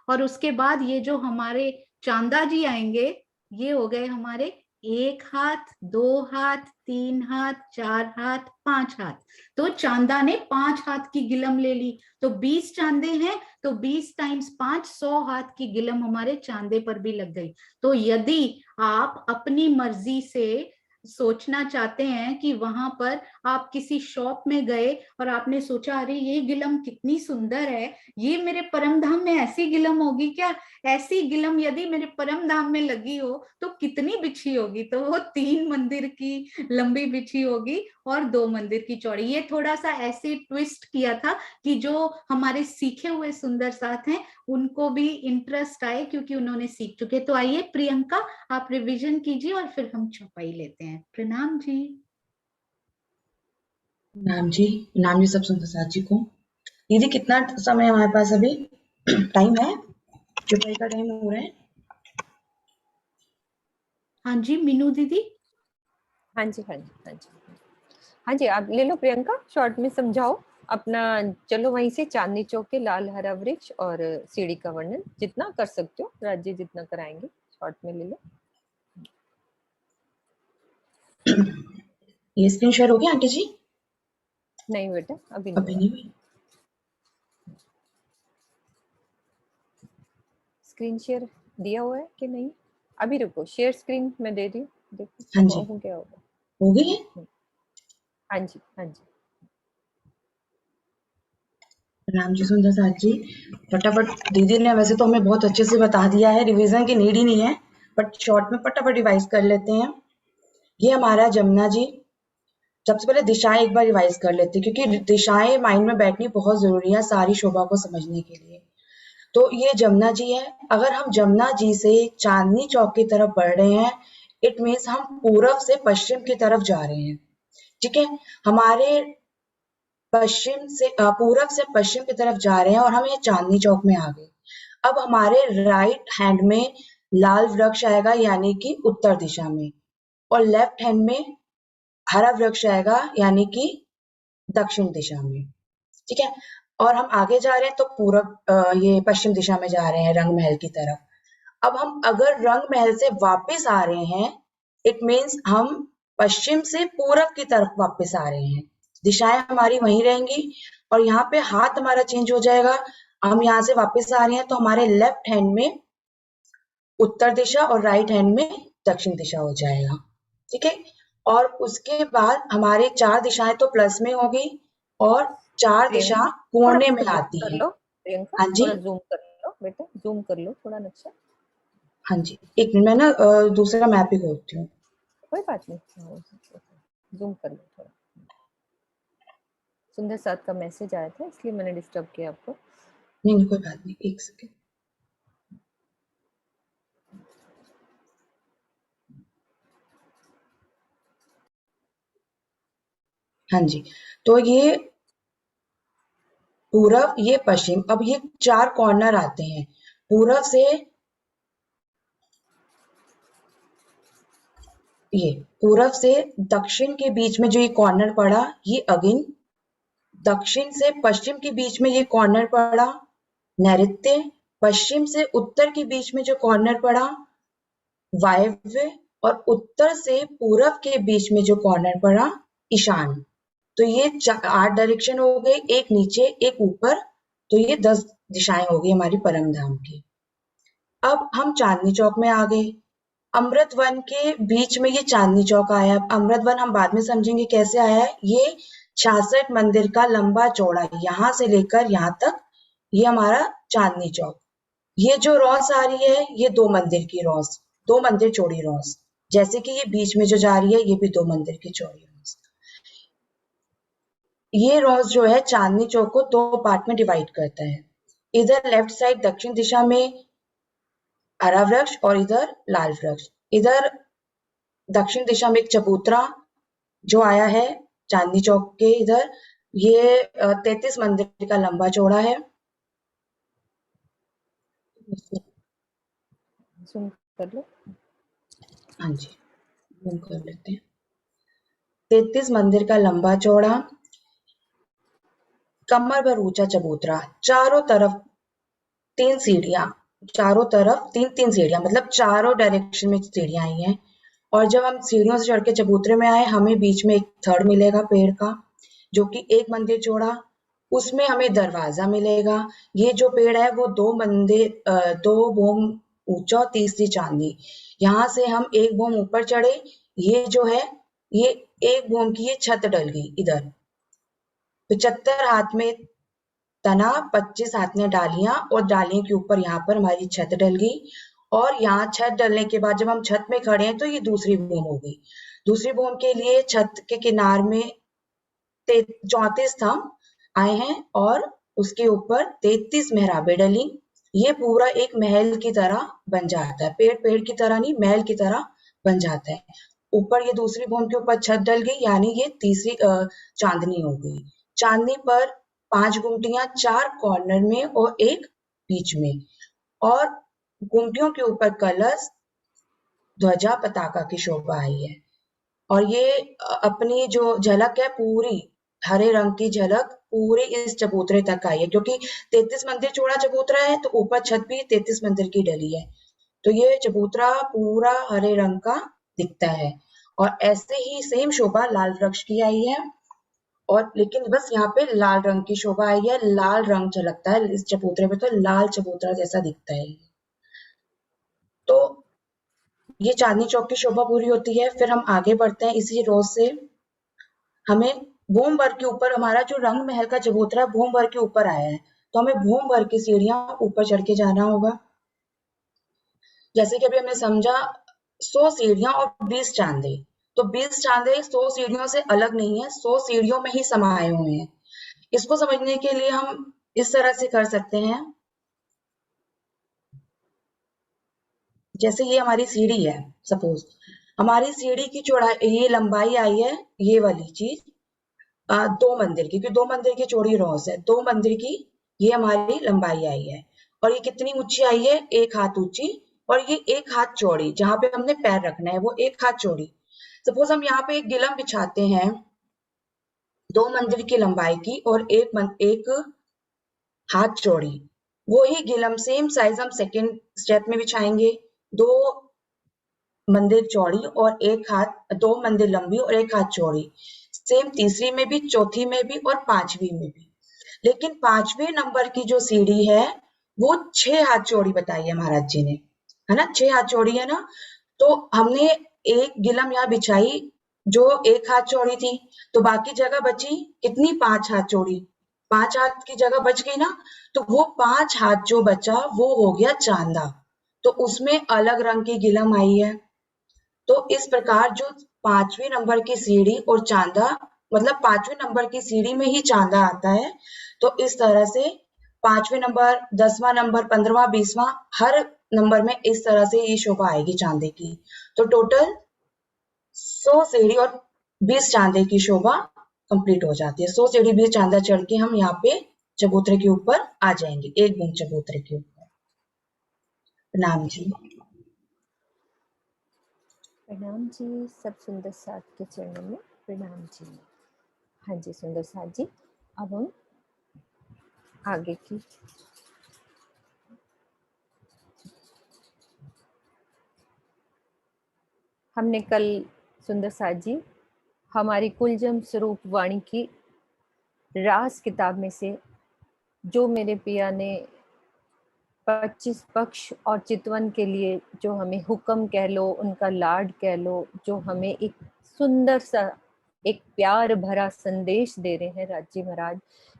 और उसके बाद ये जो हमारे चांदा जी आएंगे, ये हो गए हमारे 1 हाथ, 2 हाथ, 3 हाथ, 4 हाथ, 5 हाथ। तो चांदा ने 5 हाथ की गिलम ले ली, तो 20 चांदे हैं, तो 20 टाइम्स 5, 100 हाथ की गिलम हमारे चांदे पर भी लग गई। तो यदि आप अपनी मर्जी से सोचना चाहते हैं कि वहां पर आप किसी शॉप में गए और आपने सोचा अरे ये गिलम कितनी सुंदर है, ये मेरे परम धाम में ऐसी गिलम होगी क्या, ऐसी गिलम यदि मेरे परम धाम में लगी हो तो कितनी बिछी होगी, तो वो 3 मंदिर की लंबी बिछी होगी और 2 मंदिर की चौड़ी। ये थोड़ा सा ऐसे ट्विस्ट किया था कि जो हमारे सीखे हुए सुंदर साथ हैं उनको भी इंटरेस्ट आए, क्योंकि उन्होंने सीख चुके। तो आइए प्रियंका, आप रिवीजन कीजिए और फिर हम चौपाई लेते हैं। प्रणाम जी। प्रणाम जी सब सुंदर साथ जी को। दीदी कितना समय है हमारे पास अभी? टाइम है, चौपाई का टाइम हो रहा है। हाँ जी मीनू दीदी। हाँ जी हाँ जी हाँ जी हाँ जी, आप ले लो प्रियंका, शॉर्ट में समझाओ अपना। चलो वहीं से चांदनी चौक के लाल हरा वृक्ष और सीढ़ी का वर्णन जितना कर सकते हो, राज्य जितना कराएंगे शॉर्ट में ले लो। ये स्क्रीन शेयर हो गया आंटी जी? नहीं बेटा अभी नहीं हुई। स्क्रीन शेयर दिया हुआ है कि नहीं? अभी रुको, शेयर स्क्रीन मैं दे रही हूँ, देखो हाँ जी क्या होगा। हो गई है। हाँ जी हाँ जी। प्रणाम जी सुंदर साथ जी। फटाफट दीदी ने वैसे तो हमें बहुत अच्छे से बता दिया है, रिवीजन की नीड ही नहीं है, बट शॉर्ट में फटाफट रिवाइज कर लेते हैं। ये हमारा जमुना जी। सबसे पहले दिशाएं एक बार रिवाइज कर लेते हैं, क्योंकि दिशाएं माइंड में बैठनी बहुत जरूरी है सारी शोभा को समझने के लिए। तो ये जमुना जी है। अगर हम जमुना जी से चांदनी चौक की तरफ बढ़ रहे हैं, इट मीन्स हम पूर्व से पश्चिम की तरफ जा रहे हैं, ठीक है। हमारे पश्चिम से पूर्व से पश्चिम की तरफ जा रहे हैं और हम ये चांदनी चौक में आ गए। अब हमारे राइट हैंड में लाल वृक्ष आएगा, यानी कि उत्तर दिशा में, और लेफ्ट हैंड में हरा वृक्ष आएगा, यानी कि दक्षिण दिशा में, ठीक है। और हम आगे जा रहे हैं तो पूर्व ये पश्चिम दिशा में जा रहे हैं, रंग महल की तरफ। अब हम अगर रंग महल से वापस आ रहे हैं, इट मीन्स हम पश्चिम से पूरब की तरफ वापस आ रहे हैं। दिशाएं हमारी वहीं रहेंगी और यहाँ पे हाथ हमारा चेंज हो जाएगा। हम यहाँ से वापस आ रहे हैं तो हमारे लेफ्ट हैंड में उत्तर दिशा और राइट हैंड में दक्षिण दिशा हो जाएगा, ठीक है। और उसके बाद हमारे 4 दिशाएं तो प्लस में होगी और 4 दिशा कोने में आती है। प्रियंका हाँ जी, थोड़ा जूम कर लो बेटा, जूम कर लो थोड़ा नक्शा। हाँ जी, एक मिनट, मैं ना दूसरा मैप ही खोलती हूँ। कोई बात नहीं, जूम कर लो थोड़ा। सुंदर साथ का मैसेज आया था इसलिए मैंने डिस्टर्ब किया आपको। नहीं कोई बात नहीं, एक सेकेंड। हाँ जी, तो ये पूरब, ये पश्चिम। अब ये 4 कॉर्नर आते हैं पूरब से। ये पूरब से दक्षिण के बीच में जो ये कॉर्नर पड़ा, ये अगिन। दक्षिण से पश्चिम के बीच में ये कॉर्नर पड़ा, नैऋत्य। पश्चिम से उत्तर के बीच में जो कॉर्नर पड़ा, वायव्य। और उत्तर से पूरब के बीच में जो कॉर्नर पड़ा ईशान। तो ये 8 डायरेक्शन हो गए, एक नीचे एक ऊपर, तो ये 10 दिशाएं हो गई हमारी परम धाम की। अब हम चांदनी चौक में आ गए। अमृत वन के बीच में ये चांदनी चौक आया। अमृत वन हम बाद में समझेंगे कैसे आया है। ये 66 मंदिर का लंबा चौड़ा, यहाँ से लेकर यहाँ तक ये हमारा चांदनी चौक। ये जो रॉस आ रही है ये 2 मंदिर की रॉस, 2 मंदिर चौड़ी रॉस, जैसे कि ये बीच में जो जा रही है ये भी 2 मंदिर की चौड़ी रॉस। ये रॉस जो है चांदनी चौक को 2 पार्ट में डिवाइड करता है। इधर लेफ्ट साइड दक्षिण दिशा में हरा वृक्ष और इधर लाल वृक्ष। इधर दक्षिण दिशा में एक चबूतरा जो आया है चांदनी चौक के इधर, ये 33 मंदिर का लंबा चौड़ा है। सुन कर लो। हाँ जी, जूम कर लेते हैं। 33 मंदिर का लंबा चौड़ा, कमर भर ऊंचा चबूतरा, चारों तरफ 3 सीढ़ियां, चारों तरफ 3-3 सीढ़ियां, मतलब चारों डायरेक्शन में सीढ़ियां आई हैं। और जब हम सीढ़ियों से चढ़ के चबूतरे में आए, हमें बीच में एक थड़ मिलेगा पेड़ का, जो कि 1 मंदिर चौड़ा, उसमें हमें दरवाजा मिलेगा। ये जो पेड़ है वो 2 भोम ऊंचा और तीसरी चांदी। यहाँ से हम 1 भोम ऊपर चढ़े, ये जो है ये 1 भोम की ये छत डल गई इधर। 75 हाथ में तना, 25 हाथ में डालियां, और डालियों के ऊपर यहाँ पर हमारी छत डल गई। और यहाँ छत डलने के बाद जब हम छत में खड़े हैं तो ये दूसरी भूम हो गई। दूसरी भूम के लिए छत के किनार में 34 स्तंभ आए हैं और उसके ऊपर 33 मेहराबें डली। ये पूरा एक महल की तरह बन जाता है, पेड़ की तरह नहीं, महल की तरह बन जाता है। ऊपर ये दूसरी भूम के ऊपर छत डल गई, यानी ये तीसरी चांदनी हो गई। चांदनी पर 5 गुमटियां, 4 कॉर्नर में और 1 बीच में, और गुमटियों के ऊपर कलश, ध्वजा, पताका की शोभा आई है। और ये अपनी जो झलक है पूरी हरे रंग की झलक पूरे इस चबूतरे तक आई है, क्योंकि 33 मंदिर चौड़ा चबूतरा है तो ऊपर छत भी 33 मंदिर की डली है। तो ये चबूतरा पूरा हरे रंग का दिखता है। और ऐसे ही सेम शोभा लाल वृक्ष की आई है, और लेकिन बस यहाँ पे लाल रंग की शोभा आई है, लाल रंग झलकता है इस चबूतरे में, तो लाल चबूतरा जैसा दिखता है। तो ये चांदनी चौक की शोभा पूरी होती है। फिर हम आगे बढ़ते हैं इसी रोज से। हमें भूम भर के ऊपर, हमारा जो रंग महल का चबूतरा भूम भर के ऊपर आया है, तो हमें भूम भर की सीढ़ियां ऊपर चढ़ के जाना होगा। जैसे कि अभी हमने समझा 100 सीढ़ियां और 20 चांदे, तो 20 चांदे 100 सीढ़ियों से अलग नहीं है, 100 सीढ़ियों में ही समाये हुए हैं। इसको समझने के लिए हम इस तरह से कर सकते हैं, जैसे ये हमारी सीढ़ी है, सपोज हमारी सीढ़ी की चौड़ाई, ये लंबाई आई है, ये वाली चीज 2 मंदिर की, क्योंकि 2 मंदिर की चौड़ी रॉस है, 2 मंदिर की ये हमारी लंबाई आई है। और ये कितनी ऊंची आई है, 1 हाथ ऊंची, और ये 1 हाथ चौड़ी, जहां पे हमने पैर रखना है वो 1 हाथ चौड़ी। सपोज हम यहाँ पे एक गिलम बिछाते हैं 2 मंदिर की लंबाई की और 1 हाथ चौड़ी, वो ही गिलम सेम साइज हम सेकेंड स्टेप में बिछाएंगे, 2 मंदिर चौड़ी और 1 हाथ, 2 मंदिर लंबी और 1 हाथ चौड़ी। सेम तीसरी में भी, चौथी में भी और 5वीं में भी। लेकिन 5वें नंबर की जो सीढ़ी है वो 6 हाथ चौड़ी बताई है महाराज जी ने, है ना, 6 हाथ चौड़ी है ना। तो हमने एक गिलम यहाँ बिछाई जो 1 हाथ चौड़ी थी, तो बाकी जगह बची कितनी, 5 हाथ चौड़ी, 5 हाथ की जगह बच गई ना। तो वो 5 हाथ जो बचा वो हो गया चांदा, तो उसमें अलग रंग की गिलम आई है। तो इस प्रकार जो 5वें नंबर की सीढ़ी और चांदा, मतलब 5वें नंबर की सीढ़ी में ही चांदा आता है। तो इस तरह से 5वें नंबर, 10वां नंबर, 15वां, 20वां, हर नंबर में इस तरह से ये शोभा आएगी चांदे की। तो टोटल 100 सीढ़ी और 20 चांदे की शोभा कंप्लीट हो जाती है। 100 सीढ़ी 20 चांदा चढ़ के हम यहाँ पे चबूतरे के ऊपर आ जाएंगे, 1 बूंद चबूतरे के ऊपर। प्रणाम जी। प्रणाम जी, सब सुंदर साथ के चरणों में प्रणाम जी। हाँ जी सुंदर साथ जी, अब हम आगे की हमने कल सुंदर साथ जी हमारी कुलजम स्वरूप वाणी की रास किताब में से जो मेरे पिया ने 25 पक्ष और चितवन के लिए जो हमें हुक्म कह लो, उनका लाड कह लो, जो हमें एक सुंदर सा एक प्यार भरा संदेश दे रहे हैं राजी महाराज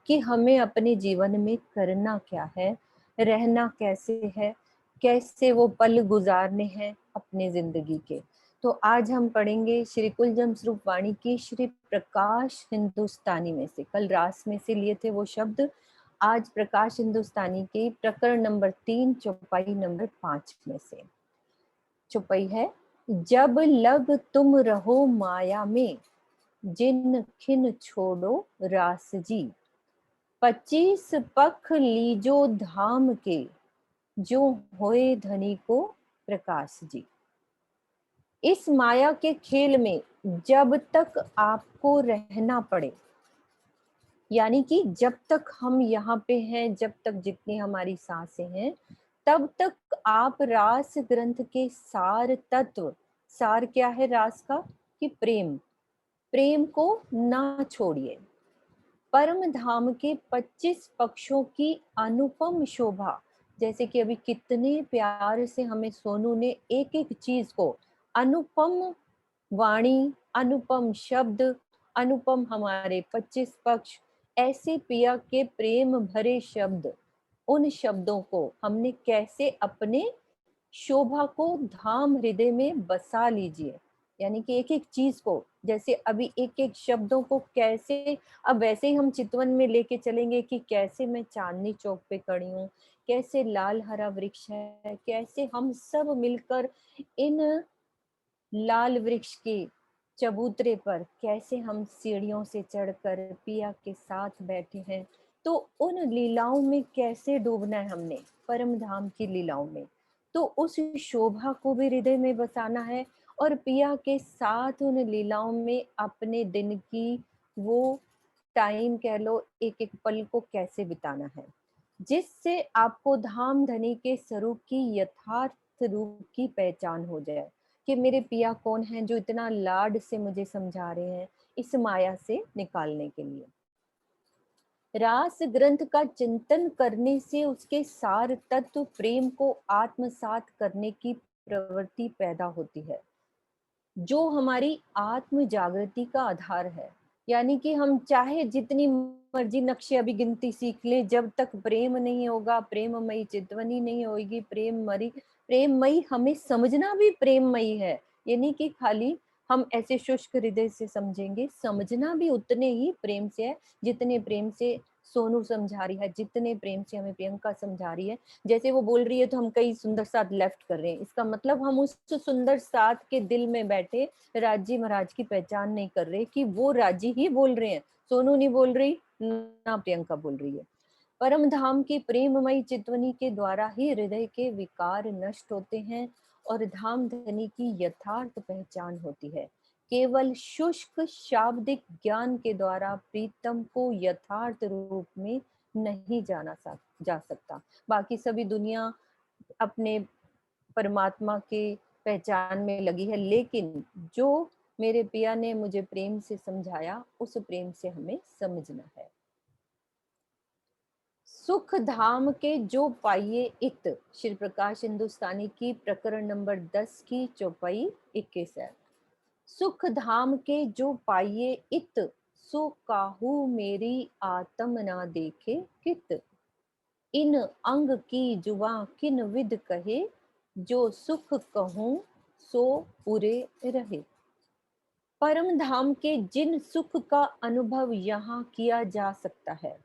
कि हमें अपने जीवन में करना क्या है, रहना कैसे है, कैसे वो पल गुजारने हैं अपने जिंदगी के। तो आज हम पढ़ेंगे श्री कुलजम स्वरूप वाणी की श्री प्रकाश हिंदुस्तानी में से, कल रास में से लिए थे वो शब्द। आज प्रकाश हिंदुस्तानी के प्रकरण नंबर 3 चौपाई नंबर 5 में से। चौपाई है, जब लग तुम रहो माया में, जिन खिन छोड़ो रास जी, 25 पख लीजो धाम के, जो होए धनी को प्रकाश जी। इस माया के खेल में जब तक आपको रहना पड़े, यानी कि जब तक हम यहाँ पे हैं, जब तक जितनी हमारी सांसें हैं, तब तक आप रास ग्रंथ के सार तत्व, सार क्या है रास का, कि प्रेम, प्रेम को ना छोड़िए। परम धाम के 25 पक्षों की अनुपम शोभा, जैसे कि अभी कितने प्यार से हमें सोनू ने एक एक चीज को, अनुपम वाणी, अनुपम शब्द, अनुपम हमारे 25 पक्ष, ऐसे पिया के प्रेम भरे शब्द, उन शब्दों को हमने कैसे अपने शोभा को धाम हृदय में बसा लीजिए। यानी कि एक एक चीज को, जैसे अभी एक एक शब्दों को कैसे, अब वैसे ही हम चितवन में लेके चलेंगे कि कैसे मैं चांदनी चौक पे खड़ी हूँ, कैसे लाल हरा वृक्ष है, कैसे हम सब मिलकर इन लाल वृक्ष के चबूतरे पर कैसे हम सीढ़ियों से चढ़कर पिया के साथ बैठे हैं। तो उन लीलाओं में कैसे डूबना है हमने, परम धाम की लीलाओं में। तो उस शोभा को भी हृदय में बसाना है और पिया के साथ उन लीलाओं में अपने दिन की वो टाइम कह लो, एक एक पल को कैसे बिताना है, जिससे आपको धाम धनी के स्वरूप की यथार्थ रूप की पहचान हो जाए कि मेरे पिया कौन हैं, जो इतना लाड से मुझे समझा रहे हैं इस माया से निकालने के लिए। रास ग्रंथ का चिंतन करने से उसके सार तत्व प्रेम को आत्मसात करने की प्रवृत्ति पैदा होती है, जो हमारी आत्म जागृति का आधार है। यानी कि हम चाहे जितनी मर्जी नक्शे अभी गिनती सीख ले, जब तक प्रेम नहीं होगा, प्रेममयी चितवनी नहीं होगी, प्रेममयी हमें समझना भी प्रेममयी है, यानी कि खाली हम ऐसे शुष्क हृदय से समझेंगे, समझना भी उतने ही प्रेम से है जितने प्रेम से सोनू समझा रही है, जितने प्रेम से हमें प्रियंका समझा रही है। जैसे वो बोल रही है तो हम कई सुंदर साथ लेफ्ट कर रहे हैं, इसका मतलब हम उस सुंदर साथ के दिल में बैठे राजी महाराज की पहचान नहीं कर रहे कि वो राजी ही बोल रहे हैं, सोनू नहीं बोल रही ना प्रियंका बोल रही है। परम धाम की प्रेममयी चितवनी के द्वारा ही हृदय के विकार नष्ट होते हैं और धाम धनी की यथार्थ पहचान होती है। केवल शुष्क शाब्दिक ज्ञान के द्वारा प्रीतम को यथार्थ रूप में नहीं जा सकता। बाकी सभी दुनिया अपने परमात्मा के पहचान में लगी है, लेकिन जो मेरे पिया ने मुझे प्रेम से समझाया, उस प्रेम से हमें समझना है। सुख धाम के जो पाइये इत, श्री प्रकाश हिंदुस्तानी की प्रकरण नंबर 10 की चौपाई 21 है। सुख धाम के जो पाइये इत, सो काहू मेरी आत्म ना देखे कित, इन अंग की जुबा किन विद कहे, जो सुख कहूं सो पूरे रहे। परम धाम के जिन सुख का अनुभव यहाँ किया जा सकता है,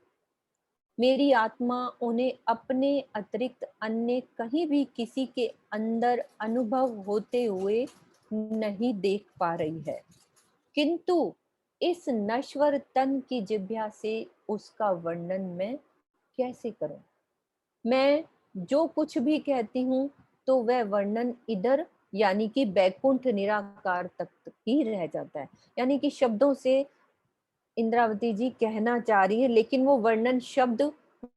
मेरी आत्मा उन्हें अपने अतिरिक्त अन्य कहीं भी किसी के अंदर अनुभव होते हुए नहीं देख पा रही है, किंतु इस नश्वर तन की जिह्वा से उसका वर्णन मैं कैसे करूं। मैं जो कुछ भी कहती हूँ तो वह वर्णन इधर यानी कि बैकुंठ निराकार तक ही रह जाता है। यानी कि शब्दों से इंद्रावती जी कहना चाह रही है, लेकिन वो वर्णन शब्द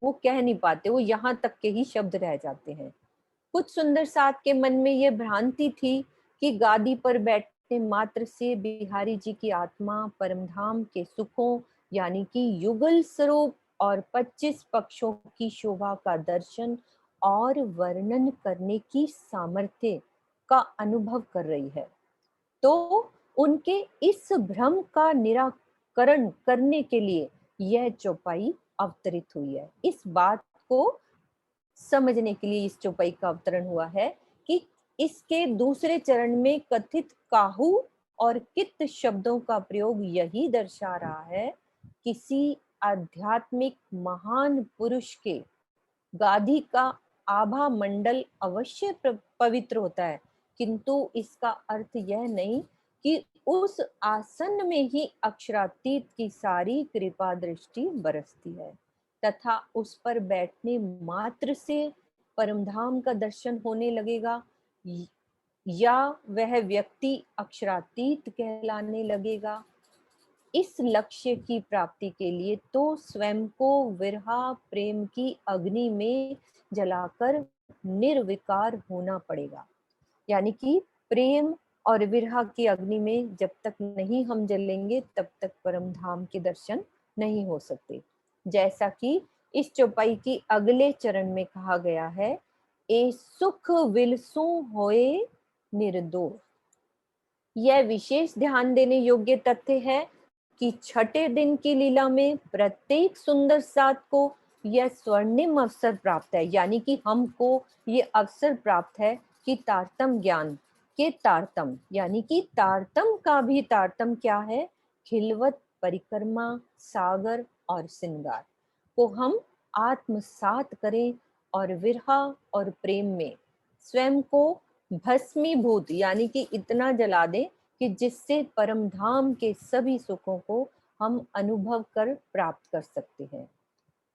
वो कह नहीं पाते, वो यहाँ तक के ही शब्द रह जाते हैं। कुछ सुंदर साथ के मन में ये भ्रांति थी कि गादी पर बैठ मात्र से बिहारी जी की आत्मा परमधाम के सुखों यानी कि युगल स्वरूप और 25 पक्षों की शोभा का दर्शन और वर्णन करने की सामर्थ्य का अनुभव कर रही है। तो उनके इस भ्रम का निराकरण करने के लिए यह चौपाई अवतरित हुई है। इस बात को समझने के लिए इस चौपाई का अवतरण हुआ है कि इसके दूसरे चरण में कथित काहू और कित शब्दों का प्रयोग यही दर्शा रहा है किसी आध्यात्मिक महान पुरुष के गादी का आभा मंडल अवश्य पवित्र होता है, किंतु इसका अर्थ यह नहीं कि उस आसन में ही अक्षरातीत की सारी कृपा दृष्टि बरसती है तथा उस पर बैठने मात्र से परमधाम का दर्शन होने लगेगा या वह व्यक्ति अक्षरातीत कहलाने लगेगा। इस लक्ष्य की प्राप्ति के लिए तो स्वयं को विरहा प्रेम की अग्नि में जलाकर निर्विकार होना पड़ेगा। यानी कि प्रेम और विरहा की अग्नि में जब तक नहीं हम जलेंगे तब तक परम धाम के दर्शन नहीं हो सकते। जैसा कि इस चौपाई की अगले चरण में कहा गया है, ए सुख विलसु होए निर्दोष। यह विशेष ध्यान देने योग्य तथ्य है कि छठे दिन की लीला में प्रत्येक सुंदर साथ को यह स्वर्णिम अवसर प्राप्त है। यानी कि हमको ये अवसर प्राप्त है कि तारतम ज्ञान के तारतम, यानी कि तारतम का भी तारतम क्या है, खिलवत परिक्रमा सागर और श्रृंगार को हम आत्मसात करें और विरहा और प्रेम में स्वयं को भस्मीभूत यानी कि इतना जला दें कि जिससे परम धाम के सभी सुखों को हम अनुभव कर प्राप्त कर सकते हैं।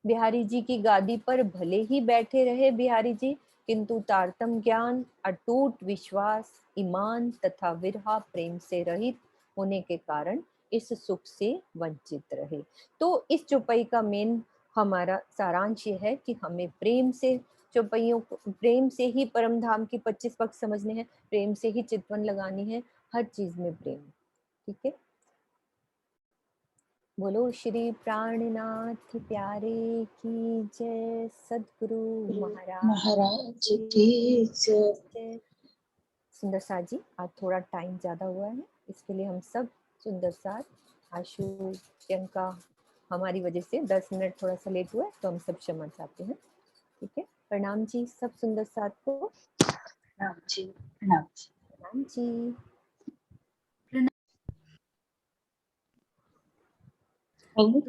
बिहारी जी की गादी पर भले ही बैठे रहे बिहारी जी, किंतु तारतम ज्ञान, अटूट विश्वास, ईमान तथा विरहा प्रेम से रहित होने के कारण इस सुख से वंचित रहे। तो इस चौपाई का मेन हमारा सारांश ये है कि हमें प्रेम से चौपाइयों को, प्रेम से ही परम धाम की 25 पक्ष समझने हैं, प्रेम से ही चितवन लगानी है, हर चीज में प्रेम। ठीक है, बोलो श्री प्राणनाथ प्यारे की जय, सदगुरु महाराज की जय। सुंदर साथ जी, आज थोड़ा टाइम ज्यादा हुआ है, इसके लिए हम सब सुंदर साथ, आशु, प्रियंका, हमारी वजह से 10 मिनट थोड़ा सा लेट हुआ है तो हम सब क्षमा चाहते हैं। ठीक है, प्रणाम जी सब सुंदर साथ को। प्रणाम जी, प्रणाम जी, प्रणाम जी। तो अभी